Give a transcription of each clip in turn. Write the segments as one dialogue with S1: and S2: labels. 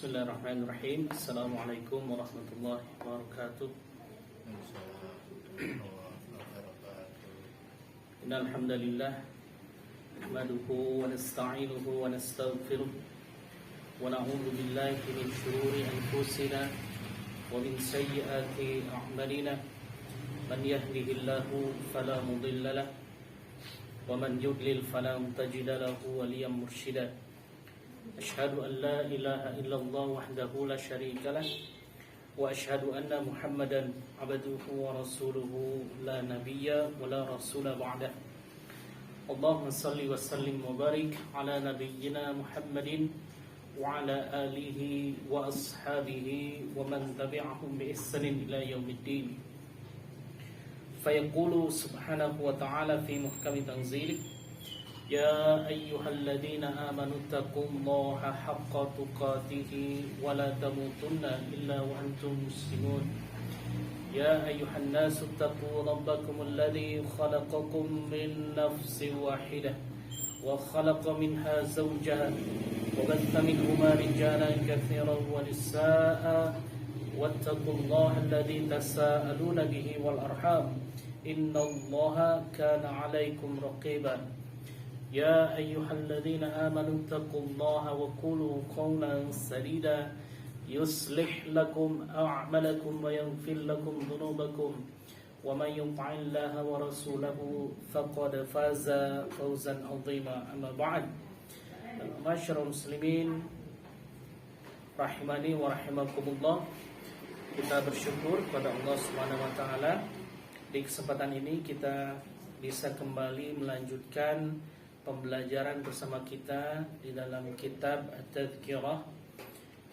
S1: Bismillahirrahmanirrahim. Assalamualaikum warahmatullahi wabarakatuh. Innal hamdalillah nahmaduhu wa nasta'inuhu wa nastaghfiruh wa na'udzu billahi min shururi anfusina wa min sayyiati a'malina. Man yahdihillahu fala mudilla lahu wa man yudlil fala tajida lahu waliyan mursyida. أشهد أن لا إله إلا الله وحده لا شريك له وأشهد أن محمدا عبده ورسوله لا نبي ولا رسول بعده اللهم صل وسلم وبارك على نبينا محمد وعلى آله وأصحابه ومن تبعهم بإحسان إلى يوم الدين فيقول سبحانه وتعالى في محكم تنزيله يا أيها الذين آمنوا اتقوا الله حق تقاته ولا تموتن إلا وأنتم مسلمون يا أيها الناس اتقوا ربكم الذي خلقكم من نفس واحدة وخلق منها زوجها وبث منهما رجالا كثيرا ونساء واتقوا الله الذي تساءلون به والأرحام إن الله كان عليكم رقيبا يا أيها الذين آمنوا اتقوا الله وقولوا قولا سديدا يصلح لكم أعمالكم ويغفر لكم ذنوبكم ومن يطع الله ورسوله فقد فاز فوزا عظيما أما بعد معاشر المسلمين rahimani wa rahimakumullah. Kita bersyukur kepada Allah Subhanahu wa taala di kesempatan ini kita bisa kembali melanjutkan pembelajaran bersama kita di dalam kitab At-Tadhkirah.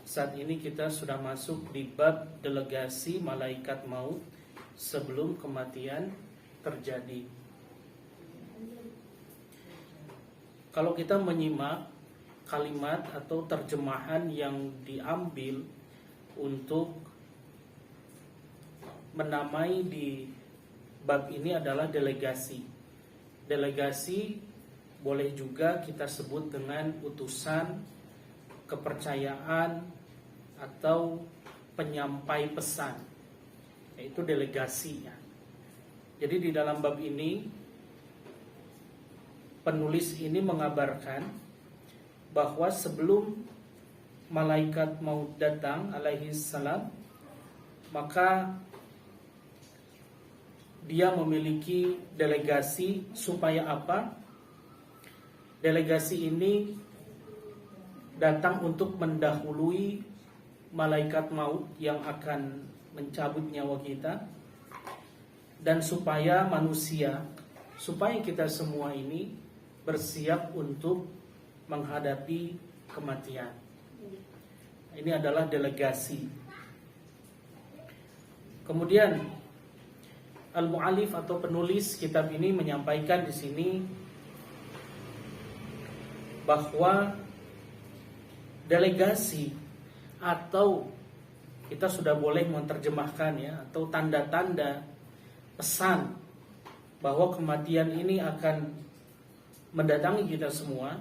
S1: Saat ini kita sudah masuk di bab delegasi malaikat maut sebelum kematian terjadi. Kalau kita menyimak kalimat atau terjemahan yang diambil untuk menamai di bab ini adalah delegasi. Delegasi boleh juga kita sebut dengan utusan, kepercayaan, atau penyampai pesan, yaitu delegasinya. Jadi di dalam bab ini penulis ini mengabarkan bahwa sebelum malaikat maut datang alaihi salam, maka dia memiliki delegasi supaya apa? Delegasi ini datang untuk mendahului malaikat maut yang akan mencabut nyawa kita, dan supaya manusia, supaya kita semua ini bersiap untuk menghadapi kematian. Ini adalah delegasi. Kemudian al-mu'allif atau penulis kitab ini menyampaikan di sini bahwa delegasi atau kita sudah boleh menerjemahkan ya, atau tanda-tanda pesan bahwa kematian ini akan mendatangi kita semua,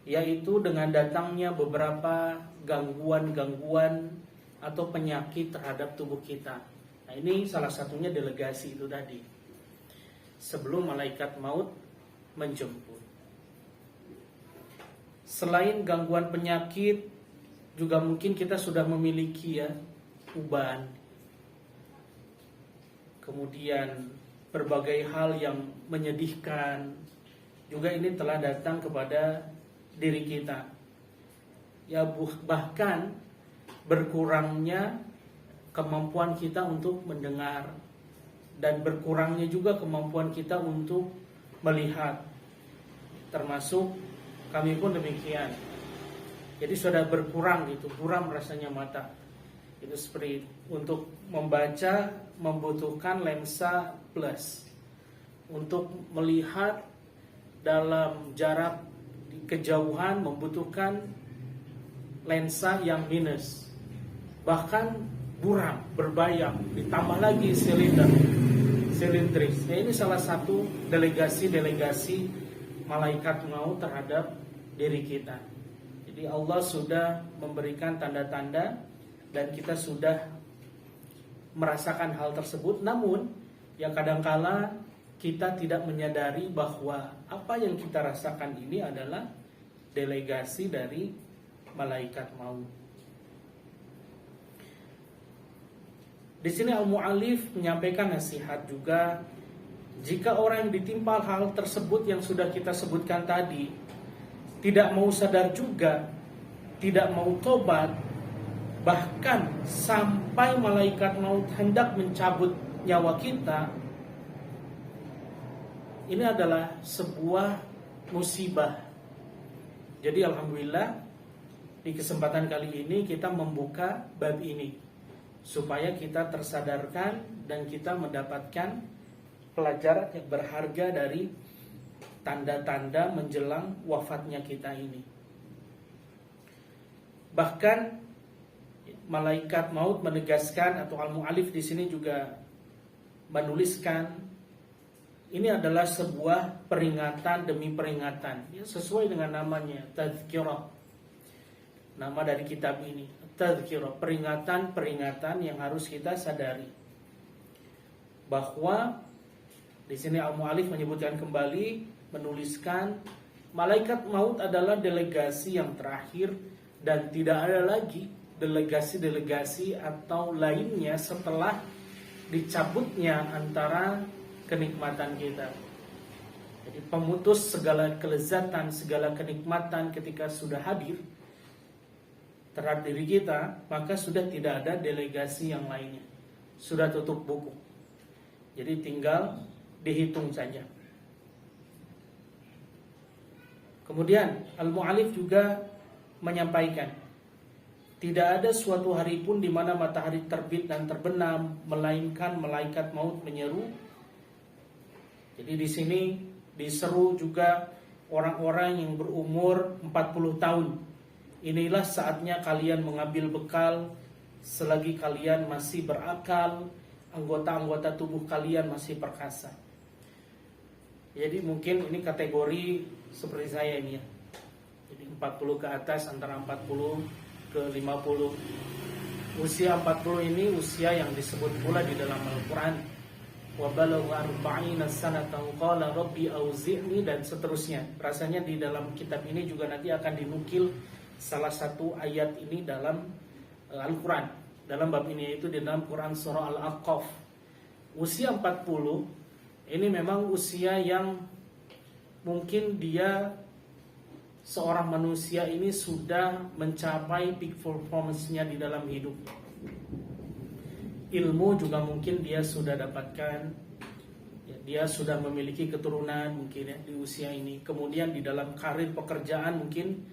S1: yaitu dengan datangnya beberapa gangguan-gangguan atau penyakit terhadap tubuh kita. Nah, ini salah satunya delegasi itu tadi, sebelum malaikat maut menjemput. Selain gangguan penyakit, juga mungkin kita sudah memiliki ya uban, kemudian berbagai hal yang menyedihkan juga ini telah datang kepada diri kita. Ya bahkan berkurangnya kemampuan kita untuk mendengar, dan berkurangnya juga kemampuan kita untuk melihat, termasuk kami pun demikian. Jadi sudah berkurang gitu, kurang rasanya mata. Itu seperti untuk membaca membutuhkan lensa plus. Untuk melihat dalam jarak kejauhan membutuhkan lensa yang minus. Bahkan buram, berbayang, ditambah lagi silindris. Nah, ini salah satu delegasi malaikat maut terhadap diri kita. Jadi Allah sudah memberikan tanda-tanda dan kita sudah merasakan hal tersebut. Namun yang kadangkala kita tidak menyadari bahwa apa yang kita rasakan ini adalah delegasi dari malaikat maut. Di sini Al-Mu'allif menyampaikan nasihat juga, jika orang yang ditimpa hal tersebut yang sudah kita sebutkan tadi tidak mau sadar juga, tidak mau tobat, bahkan sampai malaikat maut hendak mencabut nyawa kita, ini adalah sebuah musibah. Jadi alhamdulillah di kesempatan kali ini kita membuka bab ini supaya kita tersadarkan dan kita mendapatkan pelajaran yang berharga dari tanda-tanda menjelang wafatnya kita ini. Bahkan malaikat maut menegaskan, atau Al-Mu'allif di sini juga menuliskan, ini adalah sebuah peringatan demi peringatan, ya, sesuai dengan namanya, tadzkirah. Nama dari kitab ini, tadzkirah, peringatan-peringatan yang harus kita sadari. Bahwa di sini Al-Mu'allif menyebutkan kembali, menuliskan, malaikat maut adalah delegasi yang terakhir dan tidak ada lagi delegasi-delegasi atau lainnya setelah dicabutnya antara kenikmatan kita. Jadi pemutus segala kelezatan, segala kenikmatan ketika sudah hadir terhadap diri kita, maka sudah tidak ada delegasi yang lainnya. Sudah tutup buku. Jadi tinggal dihitung saja. Kemudian Al-Mu'allif juga menyampaikan, tidak ada suatu hari pun di mana matahari terbit dan terbenam melainkan malaikat maut menyeru. Jadi di sini diseru juga orang-orang yang berumur 40 tahun. Inilah saatnya kalian mengambil bekal selagi kalian masih berakal, anggota-anggota tubuh kalian masih perkasa. Jadi mungkin ini kategori seperti saya ini ya. Jadi 40 ke atas, antara 40 ke 50. Usia 40 ini usia yang disebut pula di dalam Al-Quran, wa balagha 40 sanatan qala rabbi auzi'ni, dan seterusnya. Rasanya di dalam kitab ini juga nanti akan dinukil salah satu ayat ini dalam Al-Quran, dalam bab ini, yaitu di dalam Quran surah Al-Aqaf. Usia 40 ini memang usia yang mungkin dia, seorang manusia ini sudah mencapai peak performance-nya di dalam hidup. Ilmu juga mungkin dia sudah dapatkan, ya, dia sudah memiliki keturunan mungkin ya di usia ini. Kemudian di dalam karir pekerjaan mungkin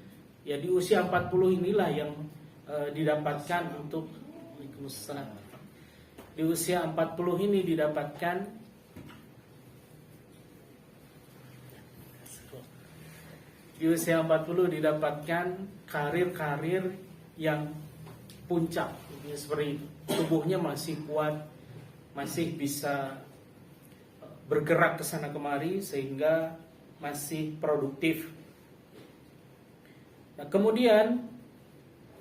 S1: ya di usia 40 inilah yang didapatkan untuk di usia 40 ini didapatkan di usia 40 didapatkan karir-karir yang puncak, ya, seperti itu. Tubuhnya masih kuat, masih bisa bergerak ke sana kemari sehingga masih produktif. Nah, kemudian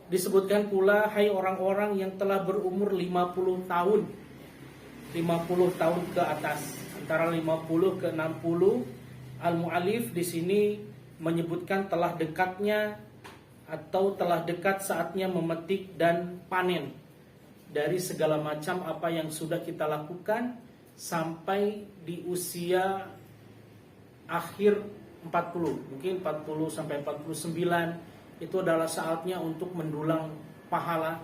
S1: disebutkan pula, hai orang-orang yang telah berumur 50 tahun. 50 tahun ke atas, antara 50 ke 60. Al-Mu'allif di sini menyebutkan telah dekatnya atau telah dekat saatnya memetik dan panen dari segala macam apa yang sudah kita lakukan sampai di usia akhir 40, mungkin 40 sampai 49, itu adalah saatnya untuk mendulang pahala.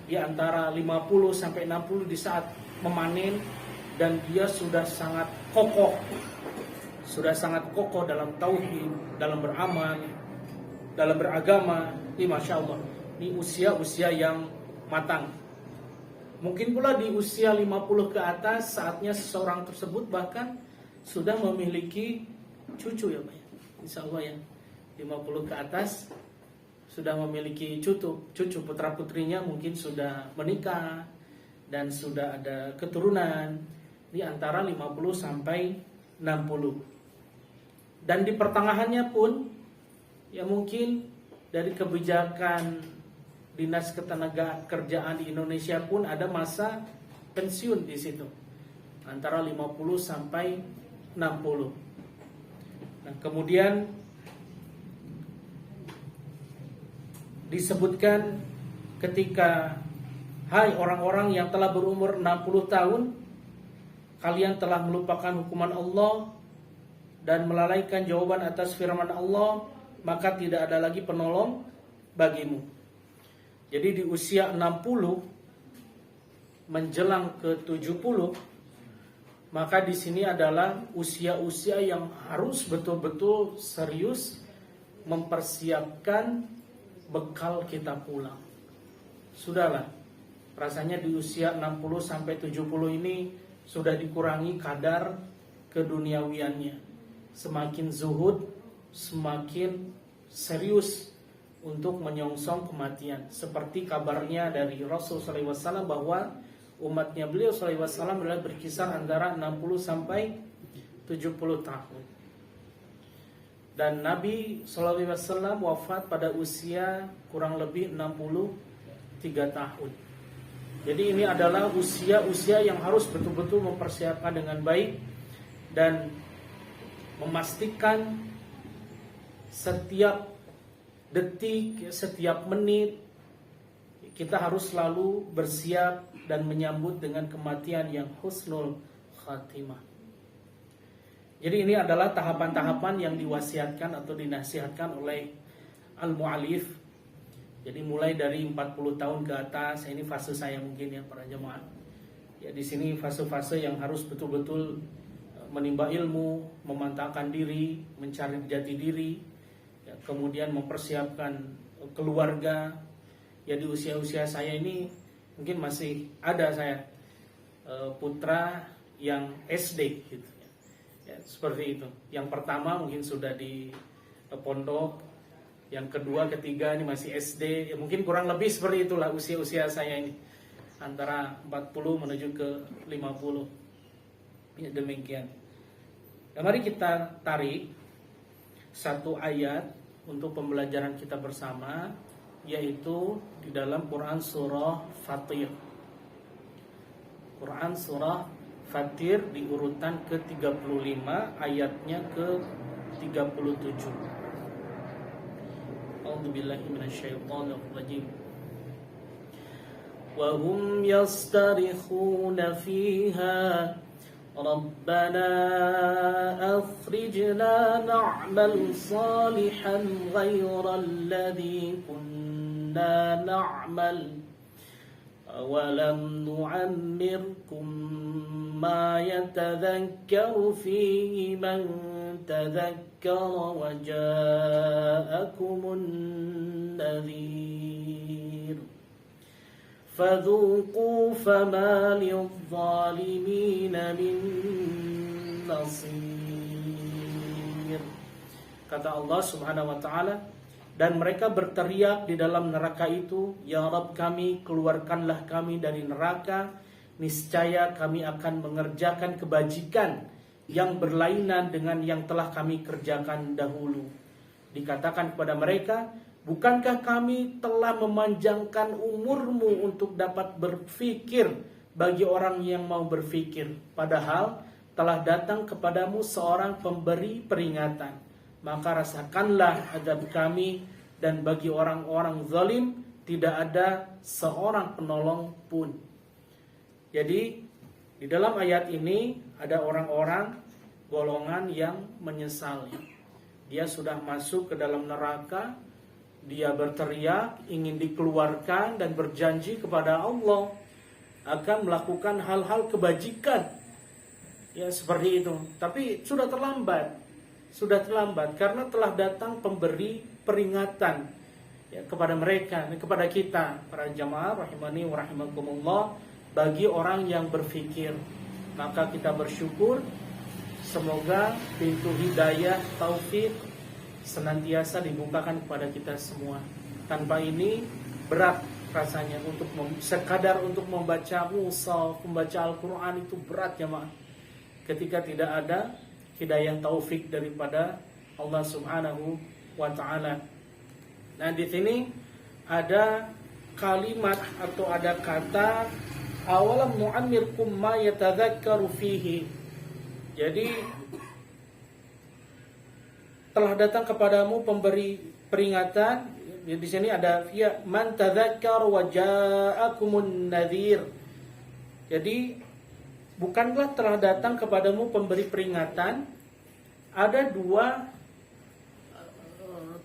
S1: Di antara 50 sampai 60 di saat memanen, dan dia sudah sangat kokoh, dalam tauhid, dalam beramal, dalam beragama. Ini Masya Allah, ini usia yang matang. Mungkin pula di usia 50 ke atas, saatnya seseorang tersebut bahkan sudah memiliki cucu, ya Pak, insya Allah ya. 50 ke atas sudah memiliki cucu putra putrinya mungkin sudah menikah dan sudah ada keturunan, di antara 50 sampai 60. Dan di pertengahannya pun ya mungkin dari kebijakan Dinas Ketenagakerjaan di Indonesia pun ada masa pensiun di situ. Antara 50 sampai 60. Nah, kemudian disebutkan ketika, hai orang-orang yang telah berumur 60 tahun, kalian telah melupakan hukuman Allah dan melalaikan jawaban atas firman Allah, maka tidak ada lagi penolong bagimu. Jadi di usia 60 menjelang ke 70, maka di sini adalah usia-usia yang harus betul-betul serius mempersiapkan bekal kita pulang. Sudahlah, rasanya di usia 60 sampai 70 ini sudah dikurangi kadar keduniawiannya. Semakin zuhud, semakin serius untuk menyongsong kematian. Seperti kabarnya dari Rasul SAW bahwa umatnya beliau SAW adalah berkisar antara 60 sampai 70 tahun. Dan Nabi SAW wafat pada usia kurang lebih 63 tahun. Jadi ini adalah usia-usia yang harus betul-betul mempersiapkan dengan baik dan memastikan setiap detik, setiap menit kita harus selalu bersiap dan menyambut dengan kematian yang husnul khatimah. Jadi ini adalah tahapan-tahapan yang diwasiatkan atau dinasihatkan oleh al-mu'alif. Jadi mulai dari 40 tahun ke atas, ini fase saya mungkin ya para jemaah. Ya di sini fase-fase yang harus betul-betul menimba ilmu, memantapkan diri, mencari jati diri, ya, kemudian mempersiapkan keluarga. Ya di usia-usia saya ini mungkin masih ada saya putra yang SD gitu. Ya, seperti itu. Yang pertama mungkin sudah di pondok, yang kedua, ketiga ini masih SD. Ya, mungkin kurang lebih seperti itulah usia-usia saya ini, antara 40 menuju ke 50. Ya, demikian. Nah, mari kita tarik satu ayat untuk pembelajaran kita bersama, yaitu di dalam Quran surah Fatir. Quran surah Fatir di urutan ke-35, ayatnya ke-37. A'udzubillahi minasyaitonir rajim. Wa hum yastarikhuna fiha Rabbana akhrijna na'mal salihan ghayra alladhi kunna na'mal awalam nu'ammirkum ma yatadhakkaru fihi man tadhakkara wa ja'akumun nadhir fadhuqu fama lidh-dhalimina min nasir. Kata Allah Subhanahu wa taala, dan mereka berteriak di dalam neraka itu, ya Rabb kami, keluarkanlah kami dari neraka, niscaya kami akan mengerjakan kebajikan yang berlainan dengan yang telah kami kerjakan dahulu. Dikatakan kepada mereka, bukankah kami telah memanjangkan umurmu untuk dapat berfikir bagi orang yang mau berfikir, padahal telah datang kepadamu seorang pemberi peringatan. Maka rasakanlah azab kami, dan bagi orang-orang zalim tidak ada seorang penolong pun. Jadi di dalam ayat ini ada orang-orang golongan yang menyesal. Dia sudah masuk ke dalam neraka, dia berteriak ingin dikeluarkan dan berjanji kepada Allah akan melakukan hal-hal kebajikan. Ya seperti itu. Tapi sudah terlambat. Sudah terlambat karena telah datang pemberi peringatan ya, kepada mereka, kepada kita para jamaah rahimani wa rahimakumullah. Bagi orang yang berfikir, maka kita bersyukur, semoga pintu hidayah taufik senantiasa dibukakan kepada kita semua. Tanpa ini berat rasanya untuk sekadar untuk membaca mushaf, membaca Al-Quran itu berat jamaah, ketika tidak ada hidayah taufik daripada Allah Subhanahu wa ta'ala. Nah, di sini ada kalimat atau ada kata awalam nu'ammirkum ma yatadzakkaru fihi. Jadi telah datang kepadamu pemberi peringatan. Di sini ada ya man tadzakkar wa ja'akumun nadhir. Jadi bukankah telah datang kepadamu pemberi peringatan? Ada dua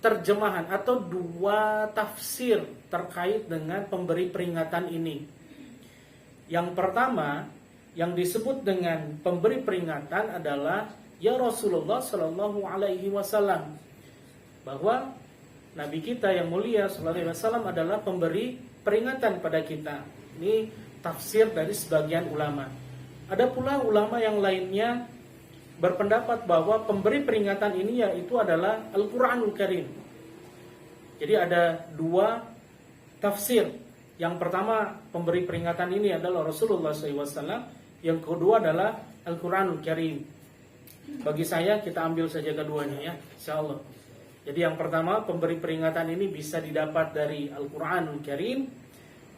S1: terjemahan atau dua tafsir terkait dengan pemberi peringatan ini. Yang pertama, yang disebut dengan pemberi peringatan adalah ya Rasulullah Shallallahu Alaihi Wasallam, bahwa Nabi kita yang mulia Sallallahu Alaihi Wasallam adalah pemberi peringatan pada kita. Ini tafsir dari sebagian ulama. Ada pula ulama yang lainnya berpendapat bahwa pemberi peringatan ini yaitu adalah Al-Quranul Karim. Jadi ada dua tafsir. Yang pertama, pemberi peringatan ini adalah Rasulullah SAW. Yang kedua adalah Al-Quranul Karim. Bagi saya kita ambil saja keduanya ya, insyaallah. Jadi yang pertama, pemberi peringatan ini bisa didapat dari Al-Quranul Karim.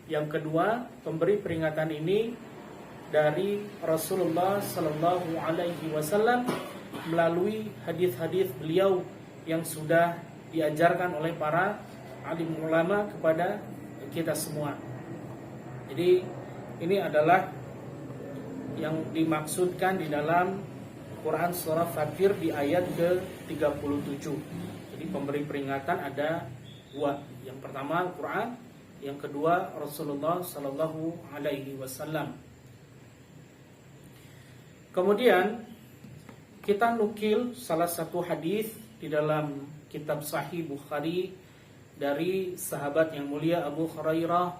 S1: Yang kedua, pemberi peringatan ini dari Rasulullah Sallallahu Alaihi Wasallam melalui hadis-hadis beliau yang sudah diajarkan oleh para alim ulama kepada kita semua. Jadi ini adalah yang dimaksudkan di dalam Quran surah Fatir di ayat ke-37. Jadi pemberi peringatan ada dua. Yang pertama Al-Quran, yang kedua Rasulullah Sallallahu Alaihi Wasallam. Kemudian kita nukil salah satu hadis di dalam kitab Sahih Bukhari dari sahabat yang mulia Abu Hurairah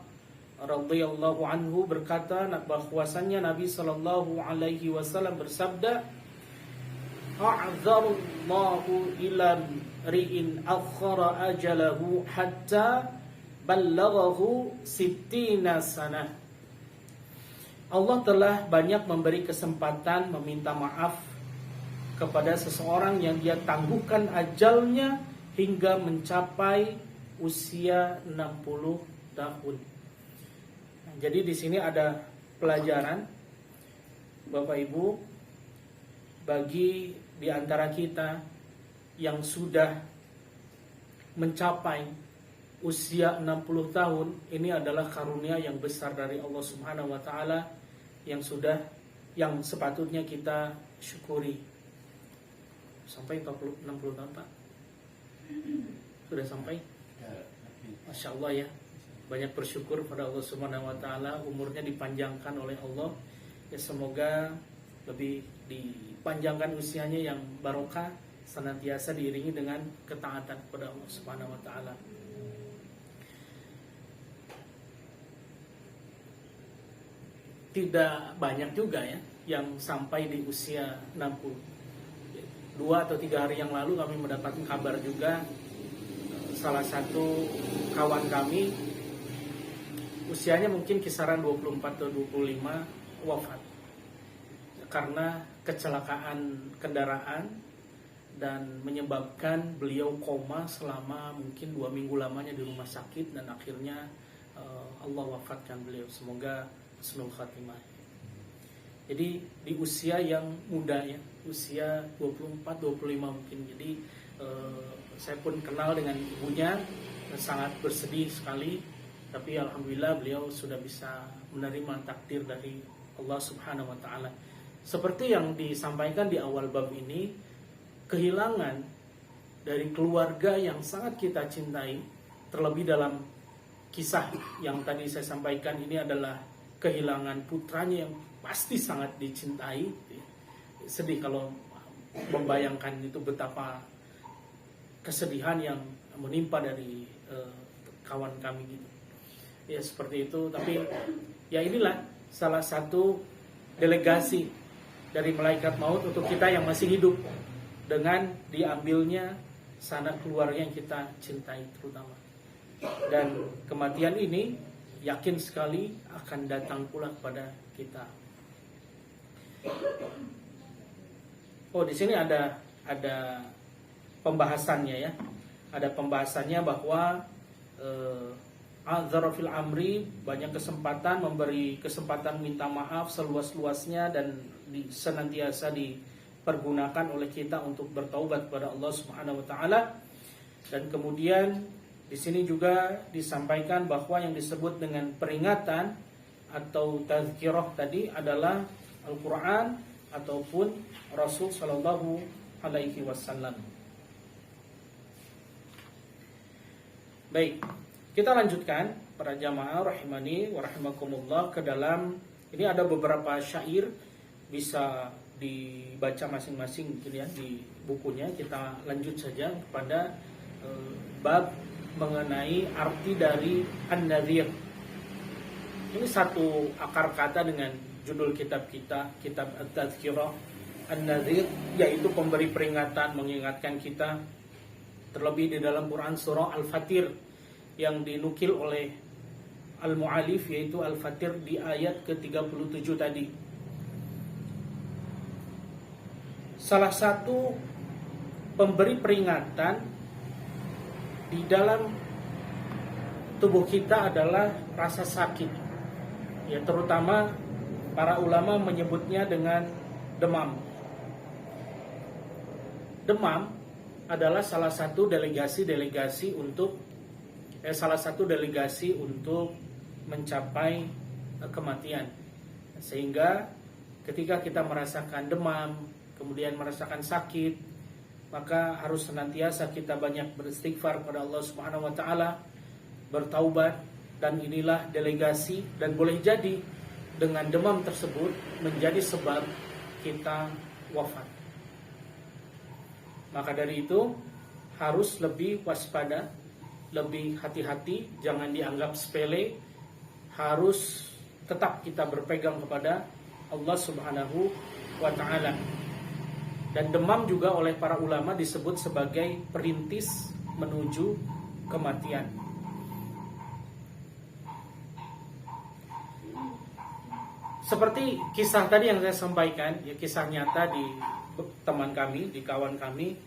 S1: radhiyallahu anhu berkata bahwasannya Nabi sallallahu alaihi wasallam bersabda, "A'dzarallahu ila ri'in akhara ajalahu hatta ballaghahu 60 sanah." Allah telah banyak memberi kesempatan meminta maaf kepada seseorang yang dia tangguhkan ajalnya hingga mencapai usia 60 tahun. Nah, jadi di sini ada pelajaran Bapak Ibu bagi di antara kita yang sudah mencapai usia 60 tahun. Ini adalah karunia yang besar dari Allah Subhanahu wa taala yang sepatutnya kita syukuri. Sampai 60 tahun Pak? Sudah sampai? Masya Allah ya. Banyak bersyukur pada Allah Subhanahu wa taala, umurnya dipanjangkan oleh Allah. Ya semoga lebih dipanjangkan usianya yang barokah, senantiasa diiringi dengan ketaatan kepada Allah Subhanahu wa taala. Tidak banyak juga ya yang sampai di usia 60. 2 atau 3 hari yang lalu kami mendapatkan kabar juga salah satu kawan kami usianya mungkin kisaran 24 atau 25 wafat karena kecelakaan kendaraan dan menyebabkan beliau koma selama mungkin 2 minggu lamanya di rumah sakit dan akhirnya Allah wafatkan beliau. Semoga husnul khatimah. Jadi di usia yang muda ya, usia 24-25 mungkin. Jadi saya pun kenal dengan ibunya dan sangat bersedih sekali. Tapi alhamdulillah beliau sudah bisa menerima takdir dari Allah Subhanahu wa taala. Seperti yang disampaikan di awal bab ini, kehilangan dari keluarga yang sangat kita cintai, terlebih dalam kisah yang tadi saya sampaikan ini adalah kehilangan putranya yang pasti sangat dicintai. Sedih kalau membayangkan itu betapa kesedihan yang menimpa dari kawan kami gitu. Ya seperti itu, tapi ya inilah salah satu delegasi dari malaikat maut untuk kita yang masih hidup dengan diambilnya sanak keluarga yang kita cintai terutama. Dan kematian ini yakin sekali akan datang pula kepada kita. Oh, di sini ada pembahasannya ya. ada pembahasannya bahwa a'dzara fil amri, banyak kesempatan, memberi kesempatan minta maaf seluas-luasnya dan senantiasa dipergunakan oleh kita untuk bertaubat kepada Allah Subhanahu wa taala. Dan kemudian di sini juga disampaikan bahwa yang disebut dengan peringatan atau tazkirah tadi adalah Al-Qur'an ataupun Rasul sallallahu alaihi wasallam. Baik, kita lanjutkan para jamaah rahimani wa rahimakumullah ke dalam ini ada beberapa syair bisa dibaca masing-masing gitu ya di bukunya. Kita lanjut saja kepada bab mengenai arti dari An-Nadhir. Ini satu akar kata dengan judul kitab kita, kitab At-Tazkirah. An-Nadhir yaitu pemberi peringatan, mengingatkan kita. Terlebih di dalam Quran surah Al-Fatir yang dinukil oleh Al-Mu'alif, yaitu Al-Fatir di ayat ke-37 tadi. Salah satu pemberi peringatan di dalam tubuh kita adalah rasa sakit. Ya, terutama para ulama menyebutnya dengan demam. Demam adalah salah satu delegasi untuk mencapai kematian. Sehingga ketika kita merasakan demam, kemudian merasakan sakit, maka harus senantiasa kita banyak beristighfar kepada Allah Subhanahu wa taala, bertaubat, dan inilah delegasi, dan boleh jadi dengan demam tersebut menjadi sebab kita wafat. Maka dari itu harus lebih waspada, lebih hati-hati, jangan dianggap sepele, harus tetap kita berpegang kepada Allah Subhanahu wa taala. Dan demam juga oleh para ulama disebut sebagai perintis menuju kematian. Seperti kisah tadi yang saya sampaikan, ya, kisah nyata di teman kami, di kawan kami,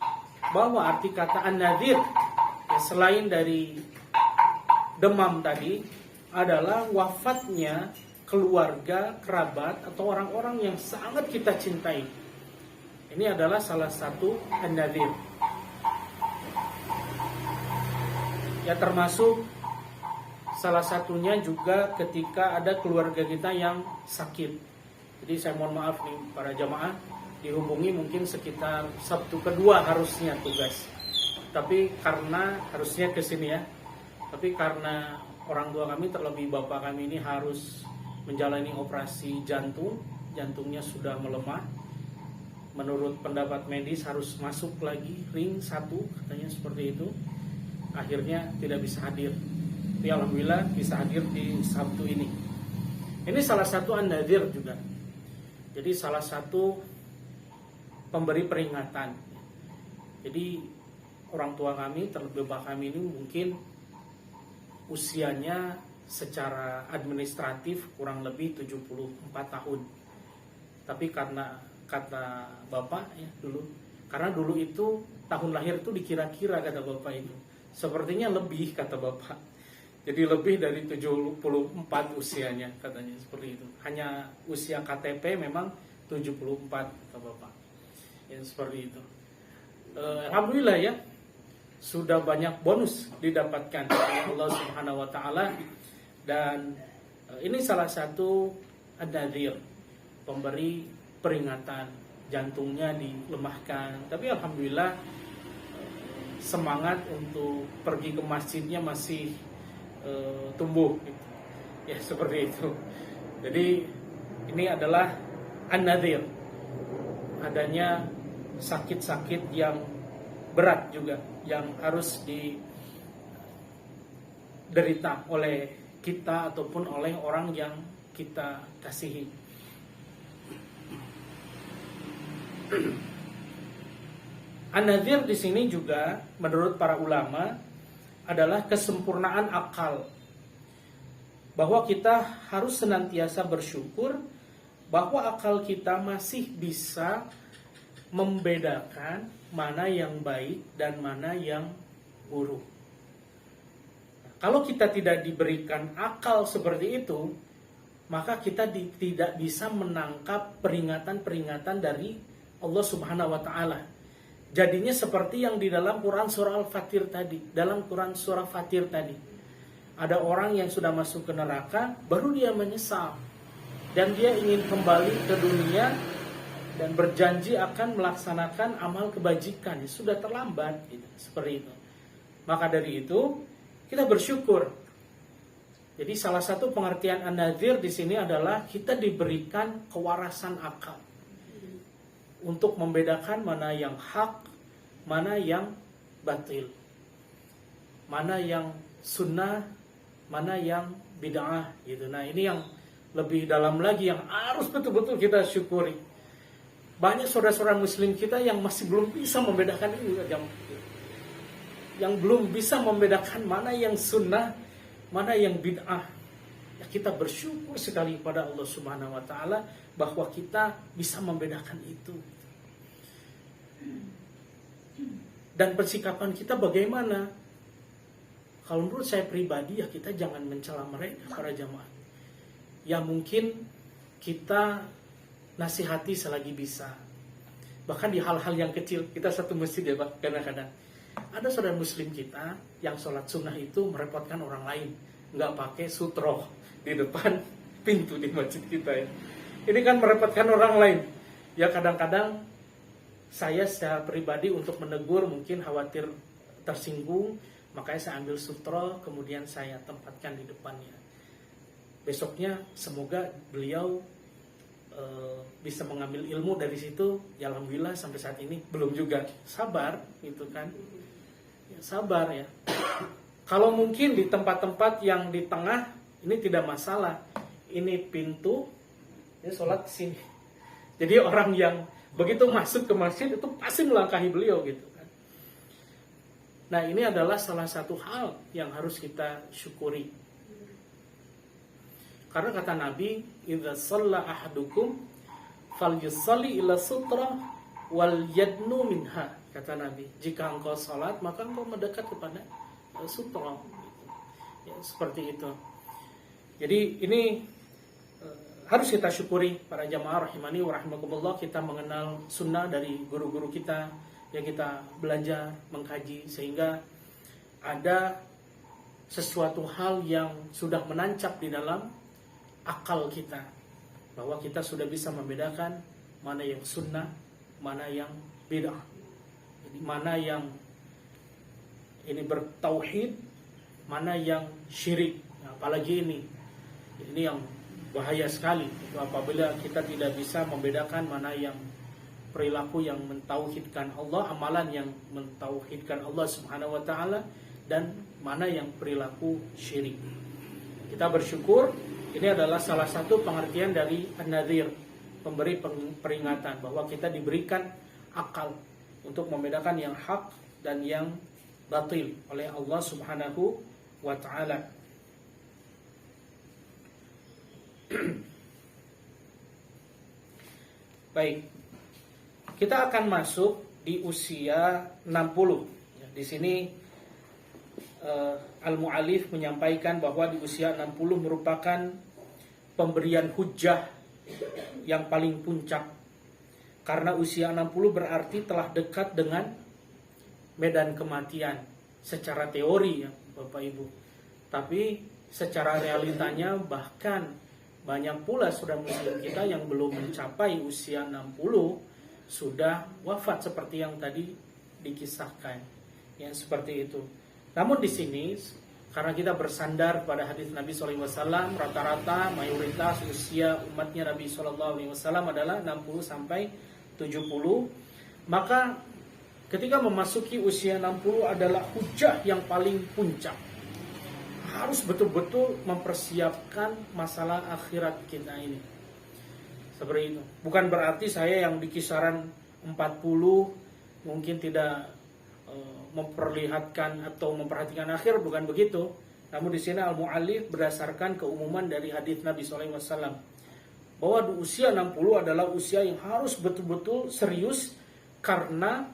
S1: bahwa arti kata An-Nadhir, ya, selain dari demam tadi, adalah wafatnya keluarga, kerabat, atau orang-orang yang sangat kita cintai. Ini adalah salah satu An-Nadhir. Ya, termasuk salah satunya juga ketika ada keluarga kita yang sakit. Jadi saya mohon maaf nih para jamaah, dihubungi mungkin sekitar Sabtu kedua harusnya tugas. Tapi karena harusnya ke sini ya. Tapi karena orang tua kami, terlebih bapak kami ini harus menjalani operasi jantung, jantungnya sudah melemah. Menurut pendapat medis harus masuk lagi ring 1, katanya seperti itu. Akhirnya tidak bisa hadir. Tapi alhamdulillah bisa hadir di Sabtu ini. Ini salah satu An-Nadhir juga. Jadi salah satu pemberi peringatan. Jadi orang tua kami, terlebih bapak kami ini mungkin usianya secara administratif kurang lebih 74 tahun. Tapi karena kata bapak ya dulu, karena dulu itu tahun lahir itu dikira-kira kata bapak itu. Sepertinya lebih kata bapak. Jadi lebih dari 74 usianya katanya seperti itu. Hanya usia KTP memang 74 kata bapak. Ya seperti itu. Alhamdulillah ya, sudah banyak bonus didapatkan oleh Allah Subhanahu wa taala, dan ini salah satu An-Nadhir, pemberi peringatan, jantungnya dilemahkan, tapi alhamdulillah semangat untuk pergi ke masjidnya masih tumbuh gitu. Ya seperti itu. Jadi ini adalah An-Nadhir, adanya sakit-sakit yang berat juga yang harus diderita oleh kita ataupun oleh orang yang kita kasihi. An-Nadhir di sini juga menurut para ulama adalah kesempurnaan akal, bahwa kita harus senantiasa bersyukur bahwa akal kita masih bisa membedakan mana yang baik dan mana yang guru. Kalau kita tidak diberikan akal seperti itu, maka kita tidak bisa menangkap peringatan-peringatan dari Allah Subhanahu wa taala. Jadinya seperti yang di dalam Quran surah Al-Fatir tadi. Dalam Quran surah Fatir tadi, ada orang yang sudah masuk ke neraka, baru dia menyesal. Dan dia ingin kembali ke dunia dan berjanji akan melaksanakan amal kebajikan. Sudah terlambat, gitu. Seperti itu. Maka dari itu, kita bersyukur. Jadi salah satu pengertian an-nadhir di sini adalah kita diberikan kewarasan akal untuk membedakan mana yang hak, mana yang batil, mana yang sunnah, mana yang bid'ah gitu. Nah, ini yang lebih dalam lagi yang harus betul-betul kita syukuri. Banyak saudara-saudara muslim kita yang masih belum bisa membedakan ini, yang belum bisa membedakan mana yang sunnah, mana yang bid'ah. Ya, kita bersyukur sekali pada Allah Subhanahu wa taala bahwa kita bisa membedakan itu. Dan persikapan kita bagaimana? Kalau menurut saya pribadi, ya kita jangan mencela mereka, para jamaah. Ya mungkin kita nasihati selagi bisa. Bahkan di hal-hal yang kecil, kita satu masjid ya Pak, kadang-kadang ada saudara muslim kita yang sholat sunnah itu merepotkan orang lain, nggak pakai sutroh di depan pintu di masjid kita ya. Ini kan merepotkan orang lain. Ya kadang-kadang saya secara pribadi untuk menegur mungkin khawatir tersinggung, makanya saya ambil sutroh kemudian saya tempatkan di depannya. Besoknya semoga beliau bisa mengambil ilmu dari situ. Ya alhamdulillah sampai saat ini belum juga. Sabar gitu kan. Ya, sabar ya. Kalau mungkin di tempat-tempat yang di tengah ini tidak masalah. Ini pintu, ini sholat di sini. Jadi orang yang begitu masuk ke masjid itu pasti melangkahi beliau gitu kan. Nah, ini adalah salah satu hal yang harus kita syukuri. Karena kata Nabi, "Idza shalla ahadukum falyusalli ila sutra wal yadnu minha." Kata Nabi, jika engkau salat maka engkau mendekat kepada sutra. Ya, seperti itu. Jadi ini harus kita syukuri para jamaah rahimani wa rahimakumullah, kita mengenal sunnah dari guru-guru kita yang kita belajar, mengkaji, sehingga ada sesuatu hal yang sudah menancap di dalam akal kita, bahwa kita sudah bisa membedakan mana yang sunnah, mana yang bid'ah, jadi mana yang ini bertauhid, mana yang syirik. Nah, apalagi ini yang bahaya sekali itu apabila kita tidak bisa membedakan mana yang perilaku yang mentauhidkan Allah, amalan yang mentauhidkan Allah Subhanahu wa taala, dan mana yang perilaku syirik. Kita bersyukur ini adalah salah satu pengertian dari an-nadhir, pemberi peringatan, bahwa kita diberikan akal untuk membedakan yang hak dan yang batil oleh Allah Subhanahu wa taala. Baik, kita akan masuk di usia 60. Di sini Al-Mu'allif menyampaikan bahwa di usia 60 merupakan pemberian hujjah yang paling puncak. Karena usia 60 berarti telah dekat dengan medan kematian secara teori ya Bapak Ibu. Tapi secara realitanya bahkan banyak pula saudara muslim kita yang belum mencapai usia 60 sudah wafat seperti yang tadi dikisahkan. Ya seperti itu. Namun di sini karena kita bersandar pada hadis Nabi SAW, rata-rata mayoritas usia umatnya Nabi SAW adalah 60 sampai 70. Maka ketika memasuki usia 60 adalah hujah yang paling puncak. Harus betul-betul mempersiapkan masalah akhirat kita ini. Seperti itu. Bukan berarti saya yang di kisaran 40 mungkin tidak memperlihatkan atau memperhatikan akhir, bukan begitu. Namun di sini Al-Mu'allif berdasarkan keumuman dari hadis Nabi SAW bahwa di usia 60 adalah usia yang harus betul-betul serius, karena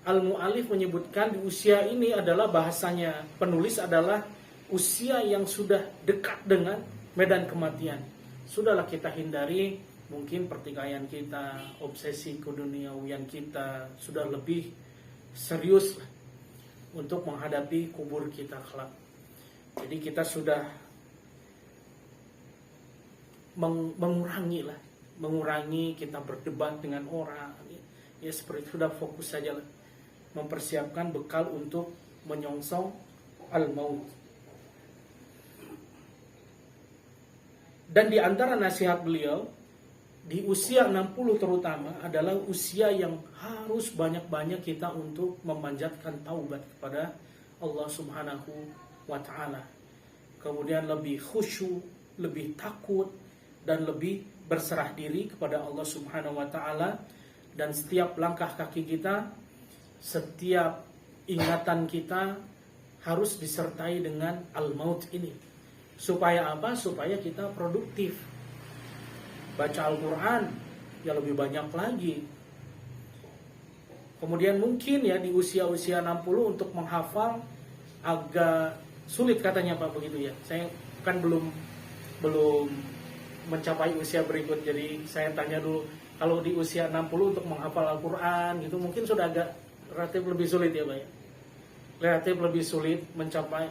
S1: Al-Mu'allif menyebutkan di usia ini adalah bahasanya penulis adalah usia yang sudah dekat dengan medan kematian. Sudahlah kita hindari mungkin pertikaian kita, obsesi keduniawian kita, sudah lebih serius untuk menghadapi kubur kita kelak. Jadi kita sudah mengurangi kita berdebat dengan orang. Ya seperti sudah fokus saja lah. Mempersiapkan bekal untuk menyongsong al-maut. Dan di antara nasihat beliau di usia 60 terutama adalah usia yang harus banyak-banyak kita untuk memanjatkan taubat kepada Allah Subhanahu wa taala. Kemudian lebih khusyuk, lebih takut dan lebih berserah diri kepada Allah Subhanahu wa taala, dan setiap langkah kaki kita, setiap ingatan kita harus disertai dengan al-maut ini. Supaya apa? Supaya kita produktif. Baca Al-Quran ya lebih banyak lagi. Kemudian mungkin ya di usia-usia 60 untuk menghafal agak sulit katanya Pak, begitu ya. Saya kan belum mencapai usia berikut, jadi saya tanya dulu, kalau di usia 60 untuk menghafal Al-Quran gitu mungkin sudah agak relatif lebih sulit ya Pak ya. Relatif lebih sulit mencapai,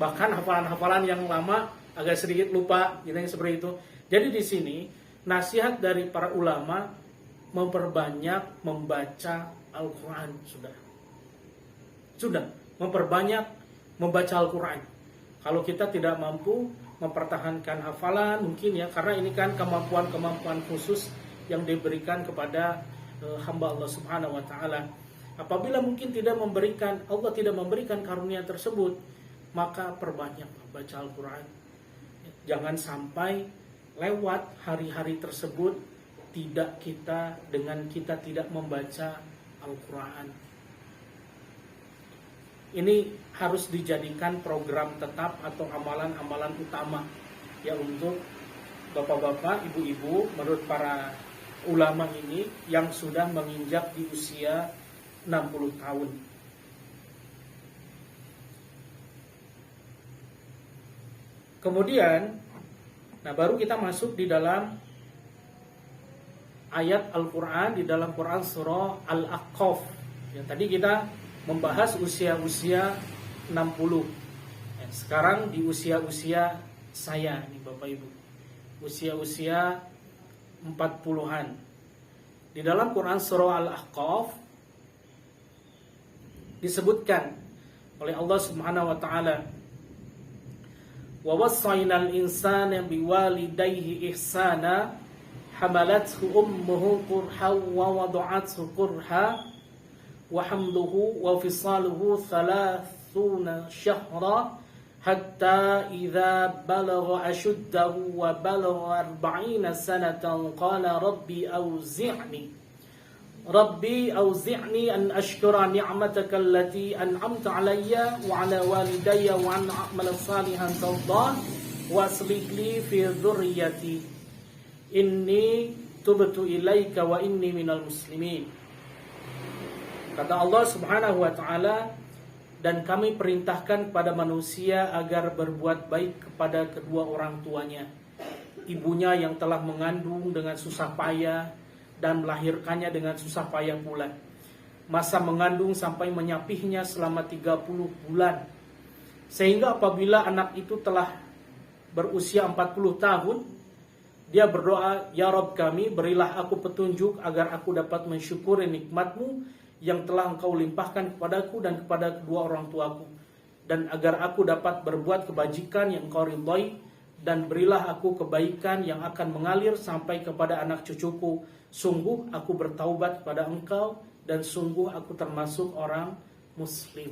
S1: bahkan hafalan-hafalan yang lama agak sedikit lupa gitu yang seperti itu. Jadi di sini nasihat dari para ulama memperbanyak membaca Al-Quran. Sudah memperbanyak membaca Al-Quran. Kalau kita tidak mampu mempertahankan hafalan mungkin ya, karena ini kan kemampuan-kemampuan khusus yang diberikan kepada hamba Allah Subhanahu wa taala. Apabila mungkin Allah tidak memberikan karunia tersebut, maka perbanyak baca Al-Quran. Jangan sampai lewat hari-hari tersebut dengan kita tidak membaca Al-Quran. Ini harus dijadikan program tetap atau amalan-amalan utama ya untuk bapak-bapak, ibu-ibu menurut para ulama ini yang sudah menginjak di usia 60 tahun. Kemudian baru kita masuk di dalam ayat Al-Quran, di dalam Quran surah Al-Ahqaf. Ya, tadi kita membahas usia-usia 60. Ya, sekarang di usia-usia saya nih Bapak Ibu. Usia-usia 40-an. Di dalam Quran surah Al-Ahqaf disebutkan oleh Allah Subhanahu wa taala, wa wassaynal insana biwalidayhi ihsana hamalathu ummuhu kurhan wa wada'athu kurha wa hamluhu wa fisaluhu 30 shahra hatta idza balagha ashuddahu wa balagha 40 sanatan qala Rabbi auzi'ni an ashkura ni'mataka allati an'amta alayya wa ala walidayya wa an a'mala salihan tardah wa aslih li fi dhurriyyati inni tubtu ilaika wa inni minal muslimin. Kata Allah Subhanahu wa taala, dan kami perintahkan kepada manusia agar berbuat baik kepada kedua orang tuanya, ibunya yang telah mengandung dengan susah payah dan melahirkannya dengan susah payah pula. Masa mengandung sampai menyapihnya selama 30 bulan. Sehingga apabila anak itu telah berusia 40 tahun, dia berdoa, ya Rabb kami, berilah aku petunjuk agar aku dapat mensyukuri nikmat-Mu yang telah Engkau limpahkan kepadaku dan kepada kedua orang tuaku, dan agar aku dapat berbuat kebajikan yang Engkau ridhai, dan berilah aku kebaikan yang akan mengalir sampai kepada anak cucuku. Sungguh aku bertaubat kepada Engkau dan sungguh aku termasuk orang muslim.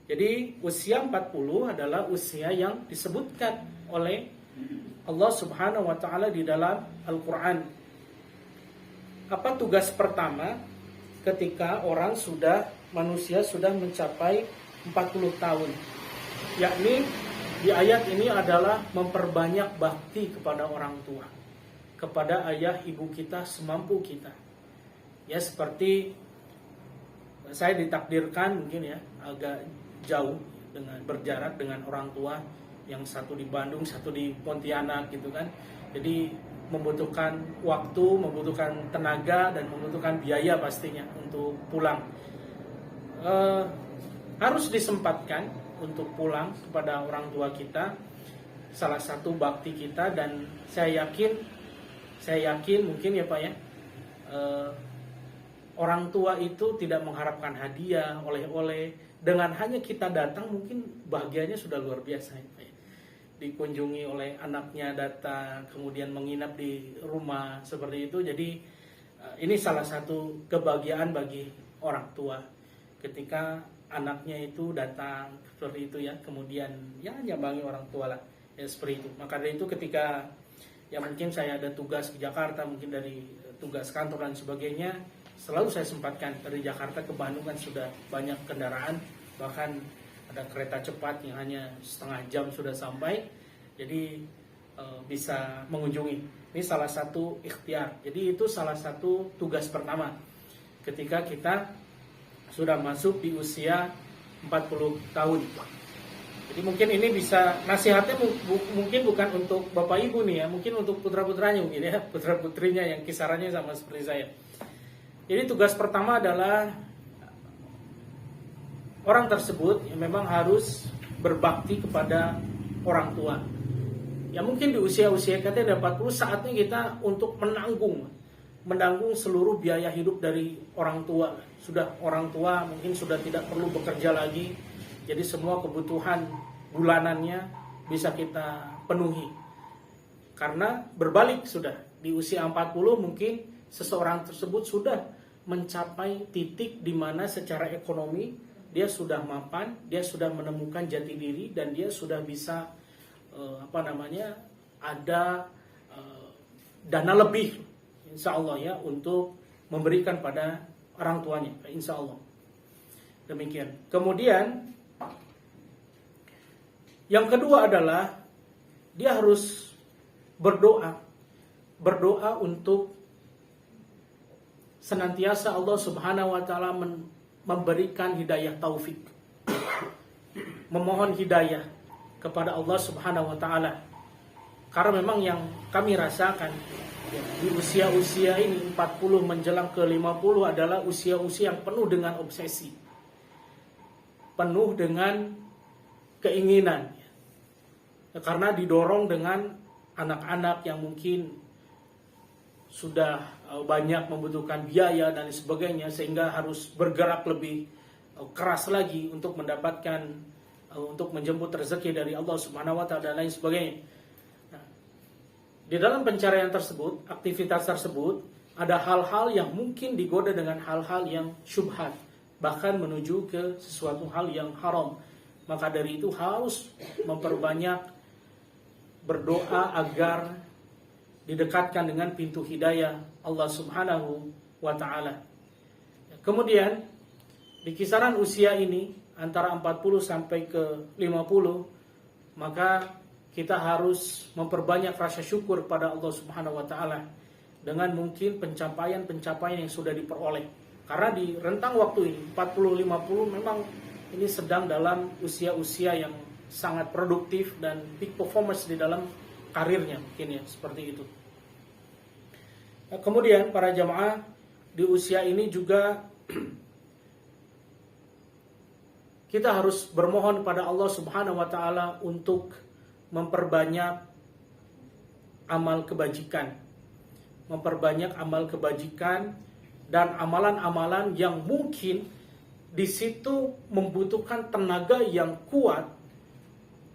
S1: Jadi usia 40 adalah usia yang disebutkan oleh Allah Subhanahu wa taala di dalam Al-Qur'an. Apa tugas pertama ketika manusia sudah mencapai 40 tahun? Yakni di ayat ini adalah memperbanyak bakti kepada orang tua, kepada ayah ibu kita semampu kita. Ya, seperti saya ditakdirkan mungkin ya agak jauh dengan berjarak dengan orang tua, yang satu di Bandung, satu di Pontianak gitu kan. Jadi membutuhkan waktu, membutuhkan tenaga, dan membutuhkan biaya pastinya untuk pulang. Harus disempatkan untuk pulang kepada orang tua kita, salah satu bakti kita. Dan saya yakin mungkin ya Pak ya, orang tua itu tidak mengharapkan hadiah, oleh-oleh. Dengan hanya kita datang mungkin bahagianya sudah luar biasa ya Pak ya. Dikunjungi oleh anaknya datang, kemudian menginap di rumah seperti itu. Jadi ini salah satu kebahagiaan bagi orang tua ketika anaknya itu datang seperti itu ya, kemudian ya nyambangi orang tua lah ya, seperti itu. Maka dari itu ketika ya mungkin saya ada tugas ke Jakarta, mungkin dari tugas kantor dan sebagainya, selalu saya sempatkan. Dari Jakarta ke Bandung kan sudah banyak kendaraan, bahkan ada kereta cepat yang hanya setengah jam sudah sampai. Jadi bisa mengunjungi. Ini salah satu ikhtiar. Jadi itu salah satu tugas pertama ketika kita sudah masuk di usia 40 tahun. Jadi mungkin ini bisa, nasihatnya mungkin bukan untuk Bapak Ibu nih ya, mungkin untuk putra-putranya mungkin ya, putra-putrinya yang kisarannya sama seperti saya. Jadi tugas pertama adalah orang tersebut yang memang harus berbakti kepada orang tua. Ya mungkin di usia-usia kita udah 40, saatnya kita untuk menanggung seluruh biaya hidup dari orang tua. Sudah orang tua mungkin sudah tidak perlu bekerja lagi, jadi semua kebutuhan bulanannya bisa kita penuhi. Karena berbalik sudah di usia 40 mungkin seseorang tersebut sudah mencapai titik di mana secara ekonomi dia sudah mapan, dia sudah menemukan jati diri, dan dia sudah bisa ada dana lebih insya Allah ya untuk memberikan pada orang tuanya, insya Allah. Demikian. Kemudian yang kedua adalah dia harus berdoa untuk senantiasa Allah Subhanahu wa taala memberikan hidayah taufik, memohon hidayah kepada Allah Subhanahu wa taala. Karena memang yang kami rasakan di usia-usia ini 40 menjelang ke 50 adalah usia-usia yang penuh dengan obsesi, penuh dengan keinginan, karena didorong dengan anak-anak yang mungkin sudah banyak membutuhkan biaya dan sebagainya, sehingga harus bergerak lebih keras lagi untuk mendapatkan, untuk menjemput rezeki dari Allah Subhanahu wa taala dan lain sebagainya. Di dalam pencarian tersebut, aktivitas tersebut, ada hal-hal yang mungkin digoda dengan hal-hal yang syubhat, bahkan menuju ke sesuatu hal yang haram. Maka dari itu harus memperbanyak berdoa agar didekatkan dengan pintu hidayah Allah Subhanahu wa ta'ala. Kemudian di kisaran usia ini antara 40 sampai ke 50, maka kita harus memperbanyak rasa syukur pada Allah Subhanahu wa ta'ala dengan mungkin pencapaian-pencapaian yang sudah diperoleh. Karena di rentang waktu ini 40-50 memang ini sedang dalam usia-usia yang sangat produktif dan peak performance di dalam karirnya mungkin ya, seperti itu. Nah, kemudian para jamaah di usia ini juga kita harus bermohon pada Allah Subhanahu wa taala untuk memperbanyak amal kebajikan, dan amalan-amalan yang mungkin di situ membutuhkan tenaga yang kuat,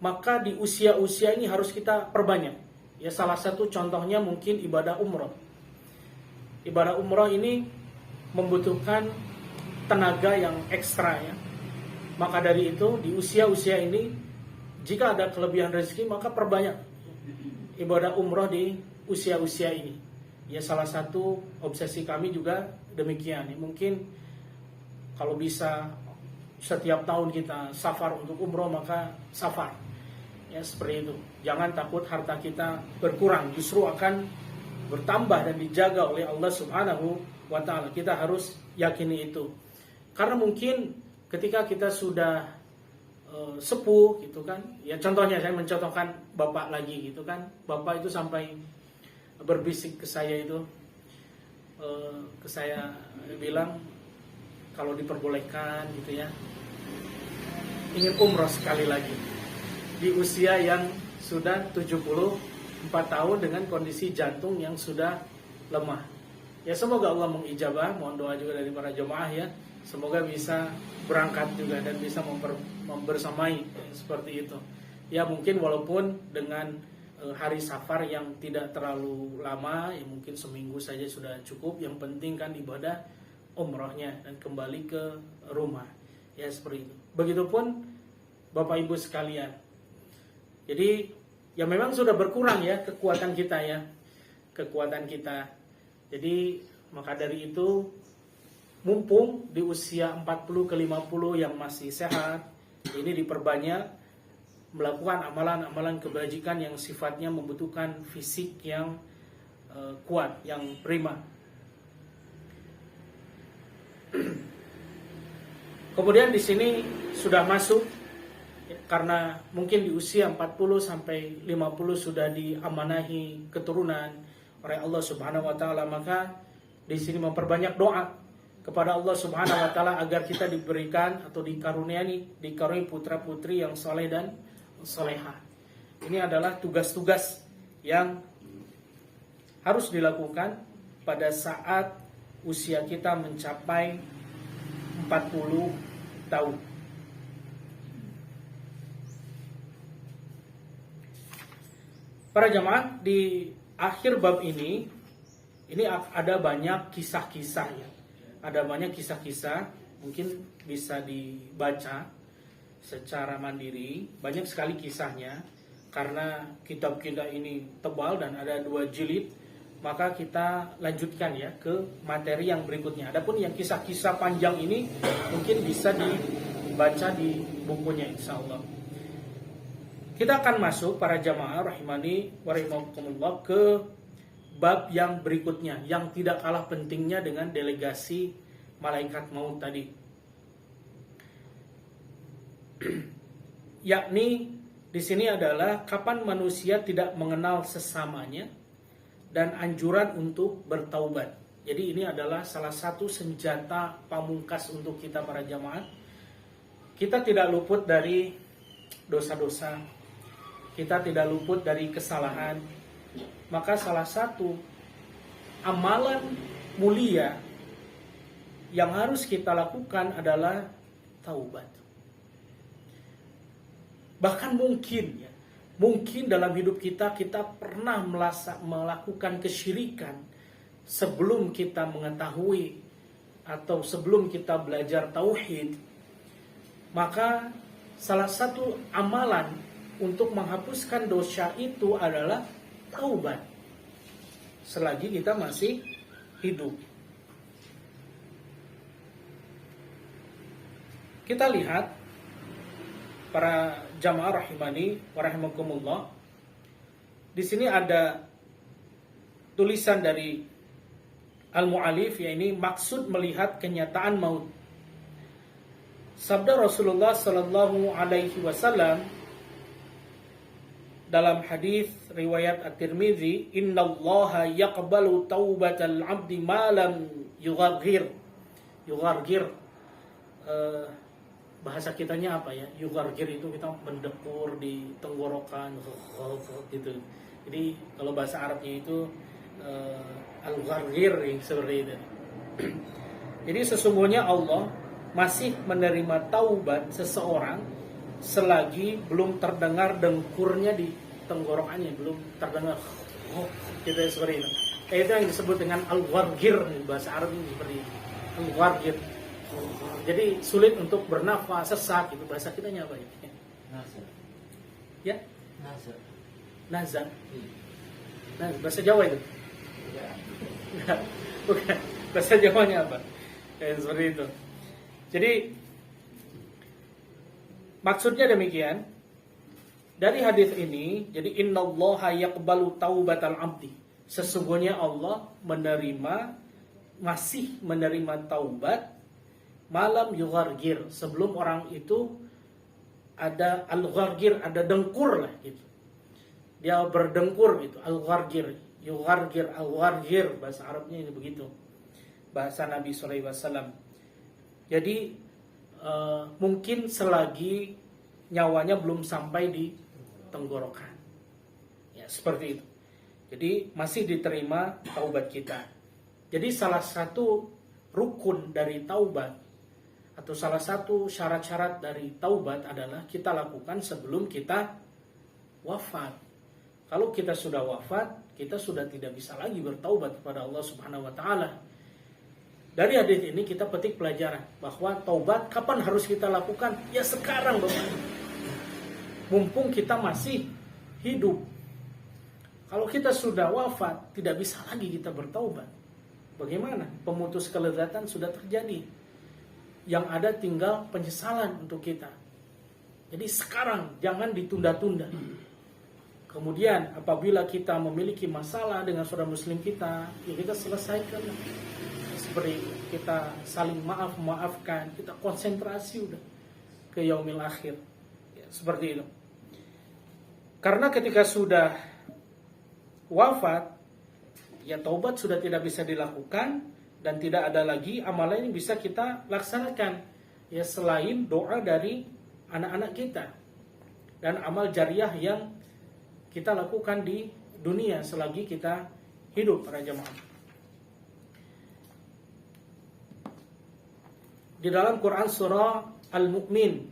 S1: maka di usia-usia ini harus kita perbanyak. Ya, salah satu contohnya mungkin ibadah umroh. Ibadah umroh ini membutuhkan tenaga yang ekstra ya. Maka dari itu di usia-usia ini, jika ada kelebihan rezeki, maka perbanyak ibadah umroh di usia-usia ini. Ya, salah satu obsesi kami juga demikian. Ya, mungkin kalau bisa setiap tahun kita safar untuk umroh, maka safar. Ya, seperti itu. Jangan takut harta kita berkurang, justru akan bertambah dan dijaga oleh Allah Subhanahu wa ta'ala. Kita harus yakini itu. Karena mungkin ketika kita sudah sepuh gitu kan, ya contohnya saya mencontohkan bapak lagi gitu kan, bapak itu sampai berbisik ke saya itu, bilang kalau diperbolehkan gitu ya, ingin umroh sekali lagi di usia yang sudah 74 tahun dengan kondisi jantung yang sudah lemah. Ya semoga Allah mengijabah, mohon doa juga dari para jemaah ya, semoga bisa berangkat juga dan bisa membersamai seperti itu. Ya mungkin walaupun dengan hari safar yang tidak terlalu lama, ya mungkin seminggu saja sudah cukup. Yang penting kan ibadah umrohnya dan kembali ke rumah. Ya seperti itu. Begitupun Bapak Ibu sekalian. Jadi ya memang sudah berkurang ya kekuatan kita ya. Kekuatan kita. Jadi maka dari itu mumpung di usia 40 ke 50 yang masih sehat, ini diperbanyak melakukan amalan-amalan kebajikan yang sifatnya membutuhkan fisik yang kuat, yang prima. Kemudian di sini sudah masuk karena mungkin di usia 40 sampai 50 sudah diamanahi keturunan oleh Allah Subhanahu wa taala, maka di sini memperbanyak doa kepada Allah Subhanahu wa taala agar kita diberikan atau dikaruniai putra-putri yang saleh dan salehah. Ini adalah tugas-tugas yang harus dilakukan pada saat usia kita mencapai 40 tahun. Para jamaah, di akhir bab ini ada banyak kisah-kisah ya. Ada banyak kisah-kisah, mungkin bisa dibaca secara mandiri. Banyak sekali kisahnya, karena kitab kita ini tebal dan ada 2 jilid, maka kita lanjutkan ya ke materi yang berikutnya. Adapun yang kisah-kisah panjang ini mungkin bisa dibaca di bukunya insyaallah. Kita akan masuk para jamaah rahimani wa rahimakumullah ke bab yang berikutnya yang tidak kalah pentingnya dengan delegasi malaikat maut tadi. Yakni di sini adalah kapan manusia tidak mengenal sesamanya dan anjuran untuk bertaubat. Jadi ini adalah salah satu senjata pamungkas untuk kita para jamaah. Kita tidak luput dari dosa-dosa. Kita tidak luput dari kesalahan. Maka salah satu amalan mulia yang harus kita lakukan adalah taubat. Bahkan mungkin dalam hidup kita pernah melakukan kesyirikan sebelum kita mengetahui atau sebelum kita belajar tauhid. Maka salah satu amalan untuk menghapuskan dosa itu adalah taubat selagi kita masih hidup. Kita lihat para jamaah rahimani wa rahimakumullah. Di sini ada tulisan dari al-mu'allif, yaitu maksud melihat kenyataan maut. Sabda Rasulullah sallallahu alaihi wasallam dalam hadis riwayat At-Tirmidzi, "Innallaha yaqbalu taubatal 'abdi ma lam yughargir." Yughargir bahasa kitanya apa ya? Yughargir itu kita mendepur di tenggorokan gitu. Jadi kalau bahasa Arabnya itu al-ghargir seperti itu. Jadi sesungguhnya Allah masih menerima taubat seseorang selagi belum terdengar dengkurnya di tenggorokannya, belum terdengar gitu seperti itu. Itu yang disebut dengan al-ghargir, bahasa Arab ini seperti itu. Al-ghargir. Jadi sulit untuk bernafas, sesak itu bahasa kitanya apa ya?
S2: Nazar.
S1: Ya?
S2: Nazar.
S1: Nazar. Nah, bahasa Jawa itu. Bukan. Bahasa Jawanya apa? Seperti itu. Jadi maksudnya demikian. Dari hadis ini, jadi innallaha yaqbalu taubatal 'abdi. Sesungguhnya Allah masih menerima taubat malam yughargir, sebelum orang itu ada al-ghargir, ada dengkur lah gitu. Dia berdengkur gitu, al-ghargir, yughargir, al-ghargir, bahasa Arabnya ini begitu. Bahasa Nabi SAW. Jadi mungkin selagi nyawanya belum sampai di tenggorokan. Ya, seperti itu. Jadi masih diterima taubat kita. Jadi salah satu rukun dari taubat atau salah satu syarat-syarat dari taubat adalah kita lakukan sebelum kita wafat. Kalau kita sudah wafat, kita sudah tidak bisa lagi bertaubat kepada Allah Subhanahu wa taala. Dari hadis ini kita petik pelajaran bahwa taubat kapan harus kita lakukan? Ya sekarang, Bapak. Mumpung kita masih hidup. Kalau kita sudah wafat, tidak bisa lagi kita bertaubat. Bagaimana? Pemutus kelezatan sudah terjadi. Yang ada tinggal penyesalan untuk kita. Jadi sekarang jangan ditunda-tunda. Kemudian apabila kita memiliki masalah dengan saudara muslim kita, ya kita selesaikan. Seperti kita saling maafkan, kita konsentrasi udah ke yaumil akhir. Ya, seperti itu. Karena ketika sudah wafat, ya taubat sudah tidak bisa dilakukan dan tidak ada lagi amalan yang bisa kita laksanakan ya selain doa dari anak-anak kita dan amal jariah yang kita lakukan di dunia selagi kita hidup, para jemaah. Di dalam Quran surah Al-Mu'min,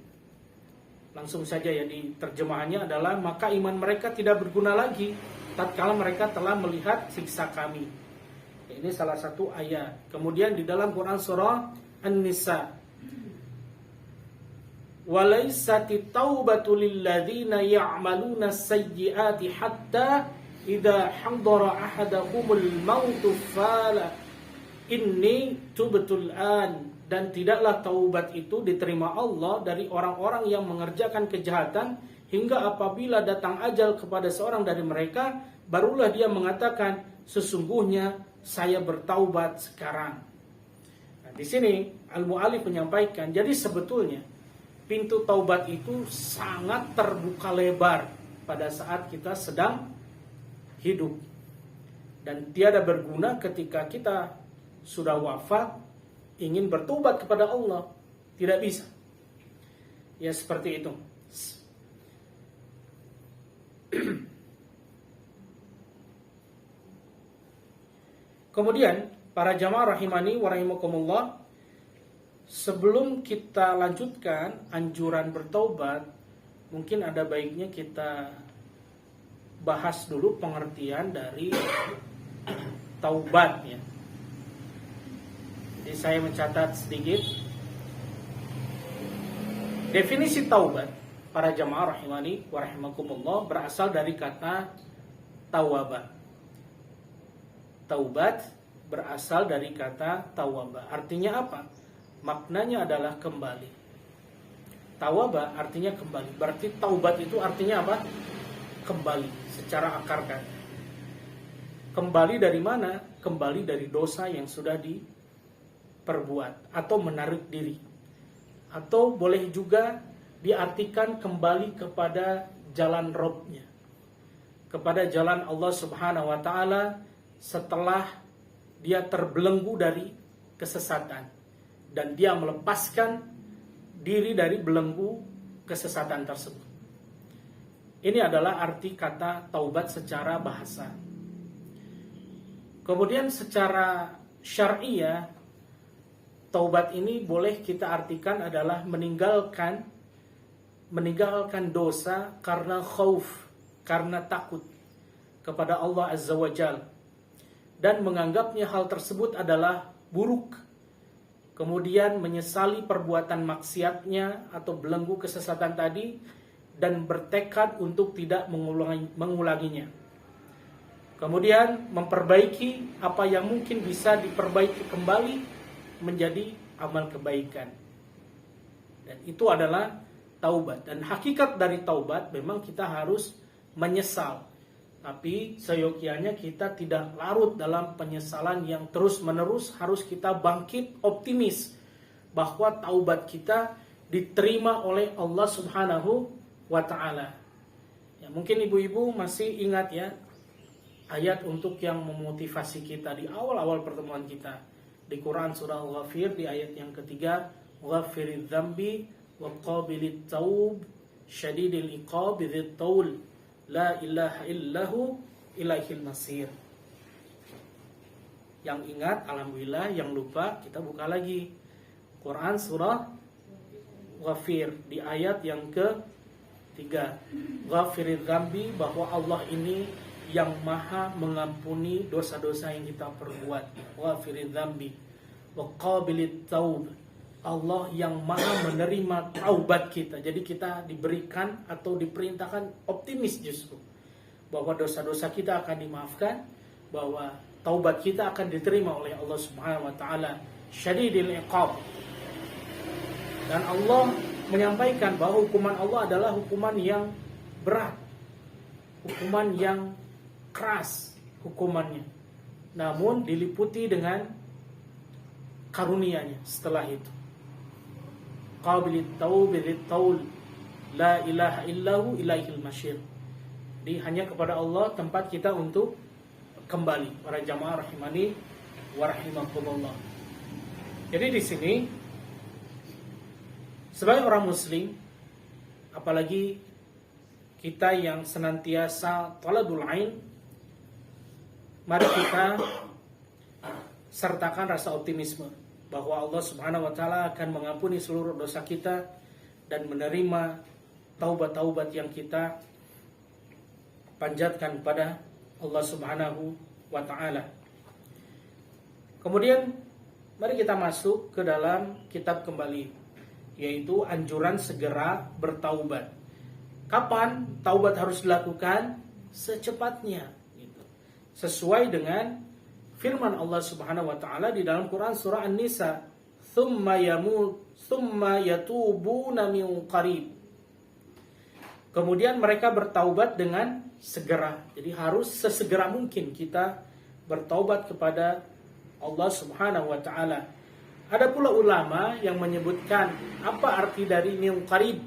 S1: langsung saja ya di terjemahannya adalah maka iman mereka tidak berguna lagi tatkala mereka telah melihat siksa kami. Ini salah satu ayat. Kemudian di dalam Quran surah An-Nisa, walaysati taubatu lilladzina ya'maluna sayyiati hatta idza hadara ahadakumul mautu fala inni tubtul an. Dan tidaklah taubat itu diterima Allah dari orang-orang yang mengerjakan kejahatan hingga apabila datang ajal kepada seorang dari mereka, barulah dia mengatakan, sesungguhnya saya bertaubat sekarang. Nah, di sini Al-Mu'allif menyampaikan, jadi sebetulnya pintu taubat itu sangat terbuka lebar pada saat kita sedang hidup. Dan tiada berguna ketika kita sudah wafat, ingin bertobat kepada Allah, tidak bisa. Ya seperti itu. Kemudian para jamaah rahimani wa rahimakumullah, sebelum kita lanjutkan anjuran bertaubat, mungkin ada baiknya kita bahas dulu pengertian dari taubat ya. Jadi saya mencatat sedikit. Definisi taubat para jamaah rahimani wa rahimakumullah berasal dari kata tawaba. Taubat berasal dari kata tawaba. Artinya apa? Maknanya adalah kembali. Tawaba artinya kembali. Berarti taubat itu artinya apa? Kembali secara akar kata. Kembali dari mana? Kembali dari dosa yang sudah diperbuat atau menarik diri. Atau boleh juga diartikan kembali kepada jalan Rabb-nya, kepada jalan Allah Subhanahu wa taala setelah dia terbelenggu dari kesesatan dan dia melepaskan diri dari belenggu kesesatan tersebut. Ini adalah arti kata taubat secara bahasa. Kemudian secara syariah, taubat ini boleh kita artikan adalah meninggalkan dosa karena khauf, karena takut kepada Allah Azza wa Jal, dan menganggapnya hal tersebut adalah buruk. Kemudian menyesali perbuatan maksiatnya atau belenggu kesesatan tadi dan bertekad untuk tidak mengulanginya. Kemudian memperbaiki apa yang mungkin bisa diperbaiki kembali menjadi amal kebaikan. Dan itu adalah taubat. Dan hakikat dari taubat memang kita harus menyesal. Tapi seyogyanya kita tidak larut dalam penyesalan yang terus menerus. Harus kita bangkit optimis bahwa taubat kita diterima oleh Allah Subhanahu wa taala. Ya, mungkin ibu-ibu masih ingat ya ayat untuk yang memotivasi kita di awal-awal pertemuan kita di Quran surah Al-Ghafir di ayat yang ketiga, "Ghafiriz dzambi wa qabilit taub syadidil iqab bidzit taul la ilaha illahu ilaihil masir." Yang ingat alhamdulillah, yang lupa kita buka lagi Quran surah Ghafir di ayat yang ketiga, "Ghafiriz dzambi", bahwa Allah ini yang maha mengampuni dosa-dosa yang kita perbuat. Ghafiriz dzambi wa qabilit taub, Allah yang maha menerima taubat kita. Jadi kita diberikan atau diperintahkan optimis justru bahwa dosa-dosa kita akan dimaafkan, bahwa taubat kita akan diterima oleh Allah Subhanahu wa taala. Syadidil iqab. Dan Allah menyampaikan bahwa hukuman Allah adalah hukuman yang berat, hukuman yang keras hukumannya, namun diliputi dengan karunia-Nya setelah itu. Qabilit taub bidzit taul la ilaha illahu ilaihil masyir. Jadi hanya kepada Allah tempat kita untuk kembali. Para jamaah rahimani wa rahimakumullah. Jadi di sini sebagai orang muslim, apalagi kita yang senantiasa talabul ain, mari kita sertakan rasa optimisme bahwa Allah Subhanahu wa taala akan mengampuni seluruh dosa kita dan menerima taubat-taubat yang kita panjatkan kepada Allah Subhanahu wa taala. Kemudian mari kita masuk ke dalam kitab kembali, yaitu anjuran segera bertaubat. Kapan taubat harus dilakukan? Secepatnya, gitu. Sesuai dengan firman Allah Subhanahu wa taala di dalam Quran surah An-Nisa, "Tsumma yatubuna min qarib." Kemudian mereka bertaubat dengan segera. Jadi harus sesegera mungkin kita bertaubat kepada Allah Subhanahu wa taala. Ada pula ulama yang menyebutkan apa arti dari min qarib,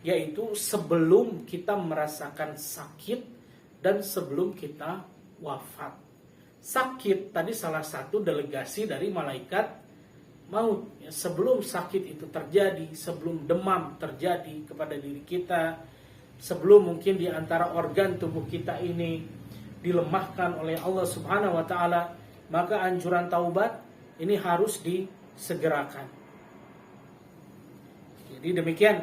S1: yaitu sebelum kita merasakan sakit dan sebelum kita wafat. Sakit tadi salah satu delegasi dari malaikat maut. Ya, sebelum sakit itu terjadi, sebelum demam terjadi kepada diri kita, sebelum mungkin di antara organ tubuh kita ini dilemahkan oleh Allah Subhanahu wa taala, maka anjuran taubat ini harus disegerakan. Jadi demikian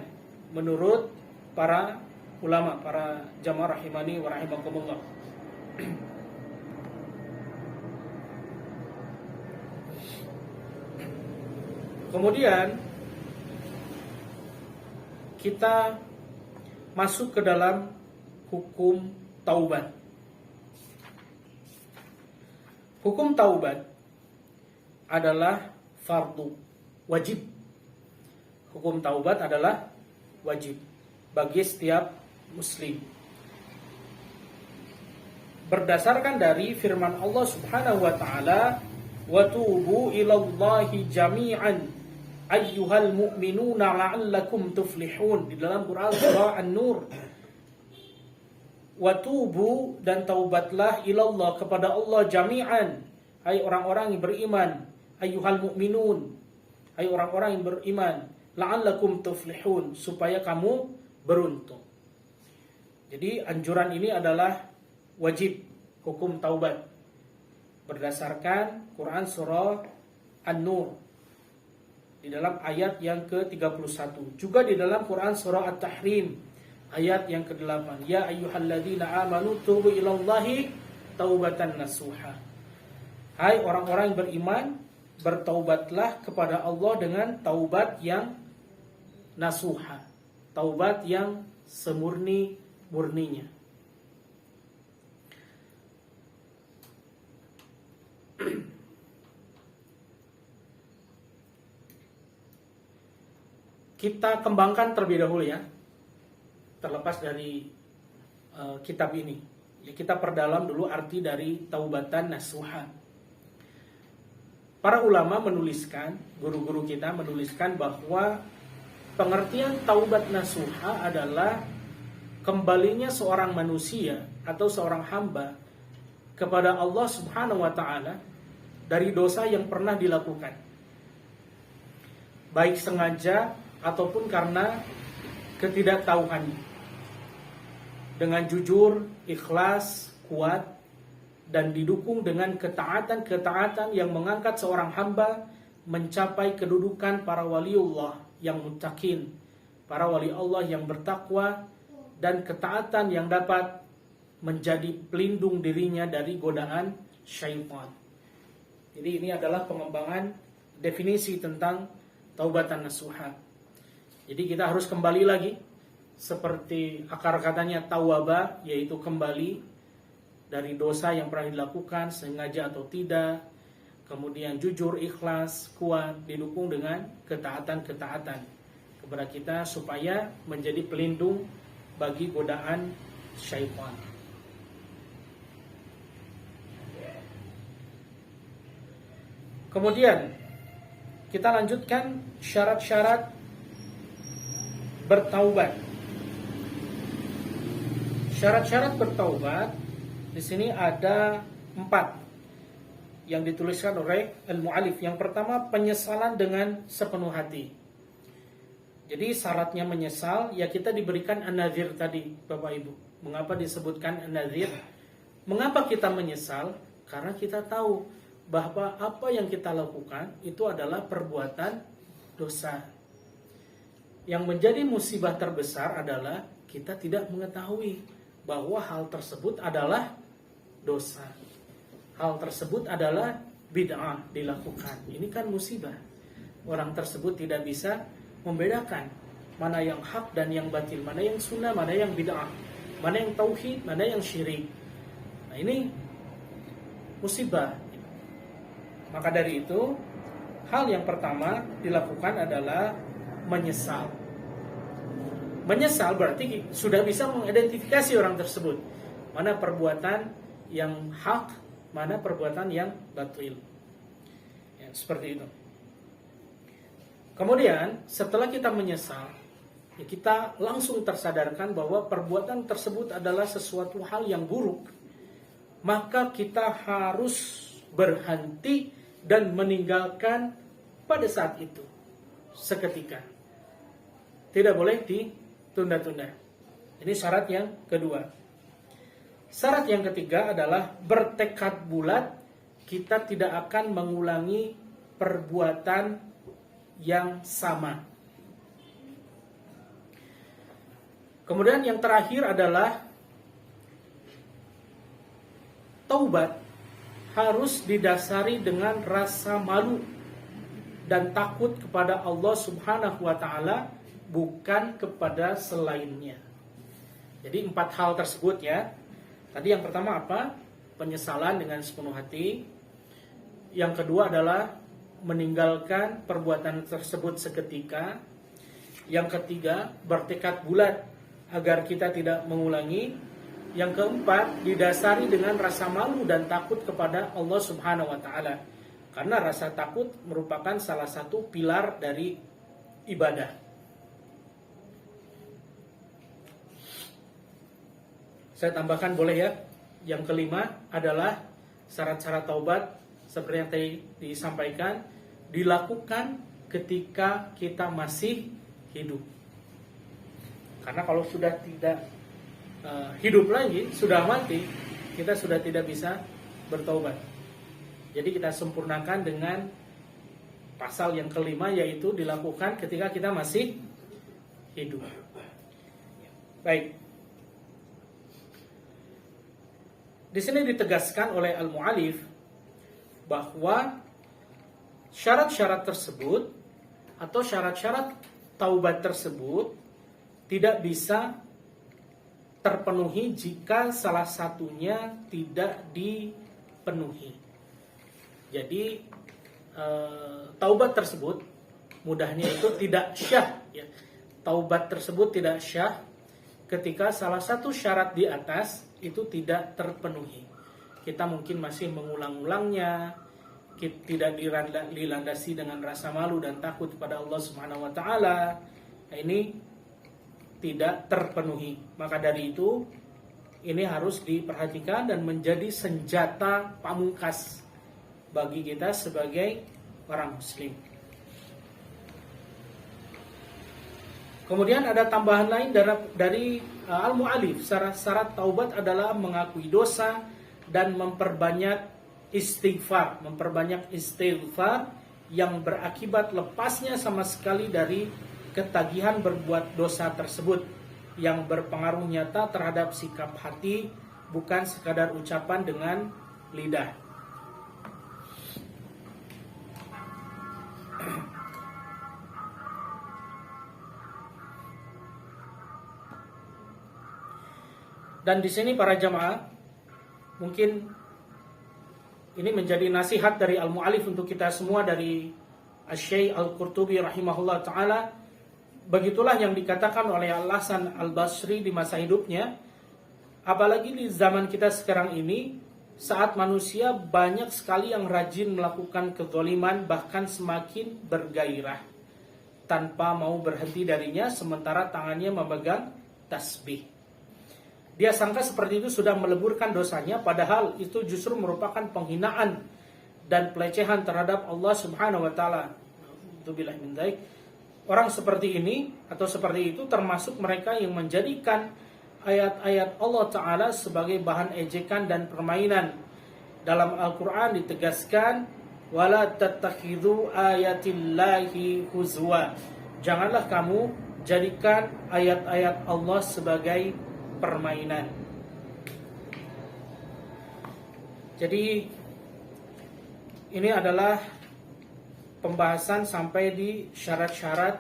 S1: menurut para ulama, para jamaah rahimani wa rahimakumullah. Kemudian kita masuk ke dalam hukum taubat. Hukum taubat adalah fardu, wajib. Hukum taubat adalah wajib bagi setiap muslim. Berdasarkan dari firman Allah Subhanahu wa taala, "Wa tubu ilallahi jami'an ayyuhal mu'minuna la'allakum tuflihun" di dalam Quran surah An-Nur. Wa tubu, dan taubatlah, ilallah, kepada Allah, jami'an, hai orang-orang yang beriman, ayyuhal mu'minun, hai orang-orang yang beriman, la'allakum tuflihun, supaya kamu beruntung. Jadi anjuran ini adalah wajib, hukum taubat, berdasarkan Quran surah An-Nur di dalam ayat yang ke-31. Juga di dalam Quran surah At-Tahrim ayat yang ke-8, "Ya ayyuhalladzina amanu tubu ilallahi taubatan nasuha." Hai orang-orang yang beriman, bertaubatlah kepada Allah dengan taubat yang nasuha, taubat yang semurni-murninya. Kita kembangkan terlebih dahulu ya, terlepas dari kitab ini. Ya, kita perdalam dulu arti dari taubatan nasuha. para ulama menuliskan, guru-guru kita menuliskan bahwa pengertian taubat nasuha adalah kembalinya seorang manusia atau seorang hamba kepada Allah Subhanahu wa taala dari dosa yang pernah dilakukan, baik sengaja ataupun karena ketidaktahuannya, dengan jujur, ikhlas, kuat, dan didukung dengan ketaatan-ketaatan yang mengangkat seorang hamba mencapai kedudukan para waliullah yang muttaqin, para wali Allah yang bertakwa, dan ketaatan yang dapat menjadi pelindung dirinya dari godaan syaitan. Jadi ini adalah pengembangan definisi tentang taubatan nasuha. Jadi kita harus kembali lagi seperti akar katanya tawaba, yaitu kembali dari dosa yang pernah dilakukan sengaja atau tidak, kemudian jujur, ikhlas, kuat, didukung dengan ketaatan-ketaatan kepada kita supaya menjadi pelindung bagi godaan syaitan. Kemudian kita lanjutkan syarat-syarat bertaubat. Syarat-syarat bertaubat di sini ada 4 yang dituliskan oleh al-mu'allif. Yang pertama, penyesalan dengan sepenuh hati. Jadi syaratnya menyesal, ya kita diberikan an-nadhir tadi, Bapak Ibu. Mengapa disebutkan an-nadhir? Mengapa kita menyesal? Karena kita tahu bahwa apa yang kita lakukan itu adalah perbuatan dosa. Yang menjadi musibah terbesar adalah kita tidak mengetahui bahwa hal tersebut adalah dosa. Hal tersebut adalah bid'ah dilakukan. Ini kan musibah. Orang tersebut tidak bisa membedakan mana yang hak dan yang batil, mana yang sunnah, mana yang bid'ah, mana yang tauhid, mana yang syirik. Nah, ini musibah. Maka dari itu, hal yang pertama dilakukan adalah menyesal. Menyesal berarti sudah bisa mengidentifikasi orang tersebut, mana perbuatan yang hak, mana perbuatan yang batil. Ya, seperti itu. Kemudian setelah kita menyesal, ya kita langsung tersadarkan bahwa perbuatan tersebut adalah sesuatu hal yang buruk. Maka kita harus berhenti dan meninggalkan pada saat itu, seketika. Tidak boleh ditunda-tunda. Ini syarat yang kedua. Syarat yang ketiga adalah bertekad bulat kita tidak akan mengulangi perbuatan yang sama. Kemudian yang terakhir adalah taubat harus didasari dengan rasa malu dan takut kepada Allah Subhanahu wa taala, bukan kepada selainnya. Jadi 4 hal tersebut ya. Tadi yang pertama apa? Penyesalan dengan sepenuh hati. Yang kedua adalah meninggalkan perbuatan tersebut seketika. Yang ketiga, bertekad bulat agar kita tidak mengulangi. Yang keempat, didasari dengan rasa malu dan takut kepada Allah Subhanahu wa taala. Karena rasa takut merupakan salah satu pilar dari ibadah. Saya tambahkan boleh ya. Yang kelima adalah syarat-syarat taubat seperti yang tadi disampaikan, dilakukan ketika kita masih hidup. Karena kalau sudah tidak hidup lagi, sudah mati, kita sudah tidak bisa bertaubat. Jadi kita sempurnakan dengan pasal yang kelima, yaitu dilakukan ketika kita masih hidup. Baik. Di sini ditegaskan oleh al-mu'allif bahwa syarat-syarat tersebut atau syarat-syarat taubat tersebut tidak bisa terpenuhi jika salah satunya tidak dipenuhi. Jadi taubat tersebut mudahnya itu tidak syah ya. Taubat tersebut tidak syah ketika salah satu syarat di atas itu tidak terpenuhi. Kita mungkin masih mengulang-ulangnya, tidak dilandasi dengan rasa malu dan takut kepada Allah Subhanahu wa taala, ini tidak terpenuhi. Maka dari itu ini harus diperhatikan dan menjadi senjata pamungkas bagi kita sebagai orang muslim. Kemudian ada tambahan lain dari al-mu'allif. Syarat taubat adalah mengakui dosa dan memperbanyak istighfar yang berakibat lepasnya sama sekali dari ketagihan berbuat dosa tersebut, yang berpengaruh nyata terhadap sikap hati, bukan sekadar ucapan dengan lidah. Dan di sini para jamaah, mungkin ini menjadi nasihat dari al-mu'allif untuk kita semua, dari Asy-Syaikh Al-Qurtubi rahimahullah ta'ala. Begitulah yang dikatakan oleh Al-Hasan Al-Basri di masa hidupnya. Apalagi di zaman kita sekarang ini, saat manusia banyak sekali yang rajin melakukan kezaliman, bahkan semakin bergairah tanpa mau berhenti darinya, sementara tangannya memegang tasbih. Dia sangka seperti itu sudah meleburkan dosanya, padahal itu justru merupakan penghinaan dan pelecehan terhadap Allah Subhanahu wa taala. Nauzubillahi min dzalik. Orang seperti ini atau seperti itu termasuk mereka yang menjadikan ayat-ayat Allah taala sebagai bahan ejekan dan permainan. Dalam Al-Qur'an ditegaskan, wala tattakhidhu ayatillahi huzwa. Janganlah kamu jadikan ayat-ayat Allah sebagai permainan. Jadi ini adalah pembahasan sampai di syarat-syarat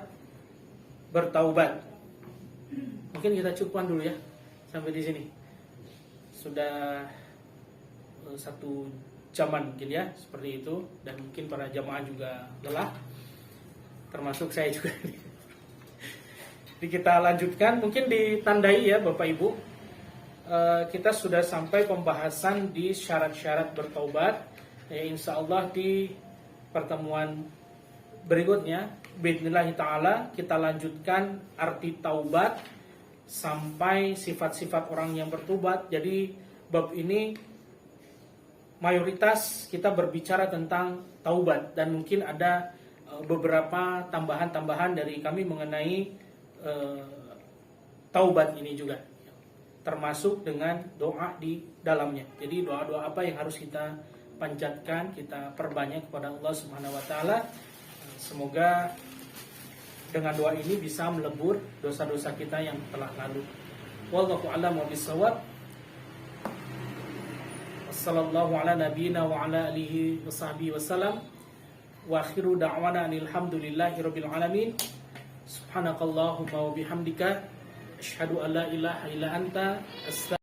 S1: bertaubat. Mungkin kita cukupkan dulu ya sampai di sini. Sudah 1 jaman mungkin ya, seperti itu, dan mungkin para jamaah juga lelah, termasuk saya juga. Jadi kita lanjutkan, mungkin ditandai ya Bapak Ibu, kita sudah sampai pembahasan di syarat-syarat bertaubat. Ya, insya Allah di pertemuan berikutnya, biidznillah ta'ala, kita lanjutkan arti taubat sampai sifat-sifat orang yang bertobat. Jadi bab ini mayoritas kita berbicara tentang taubat, dan mungkin ada beberapa tambahan-tambahan dari kami mengenai taubat ini juga, termasuk dengan doa di dalamnya. Jadi doa-doa apa yang harus kita panjatkan, kita perbanyak kepada Allah Subhanahu wa taala. Semoga dengan doa ini bisa melebur dosa-dosa kita yang telah lalu. Wallahu a'lam bishawab. Wassallallahu ala nabiyyina wa ala alihi washabbihi wasallam. Wa akhiru da'wana alhamdulillahi rabbil alamin. Subhanakallahumma wa bihamdika asyhadu an la ilaha illa anta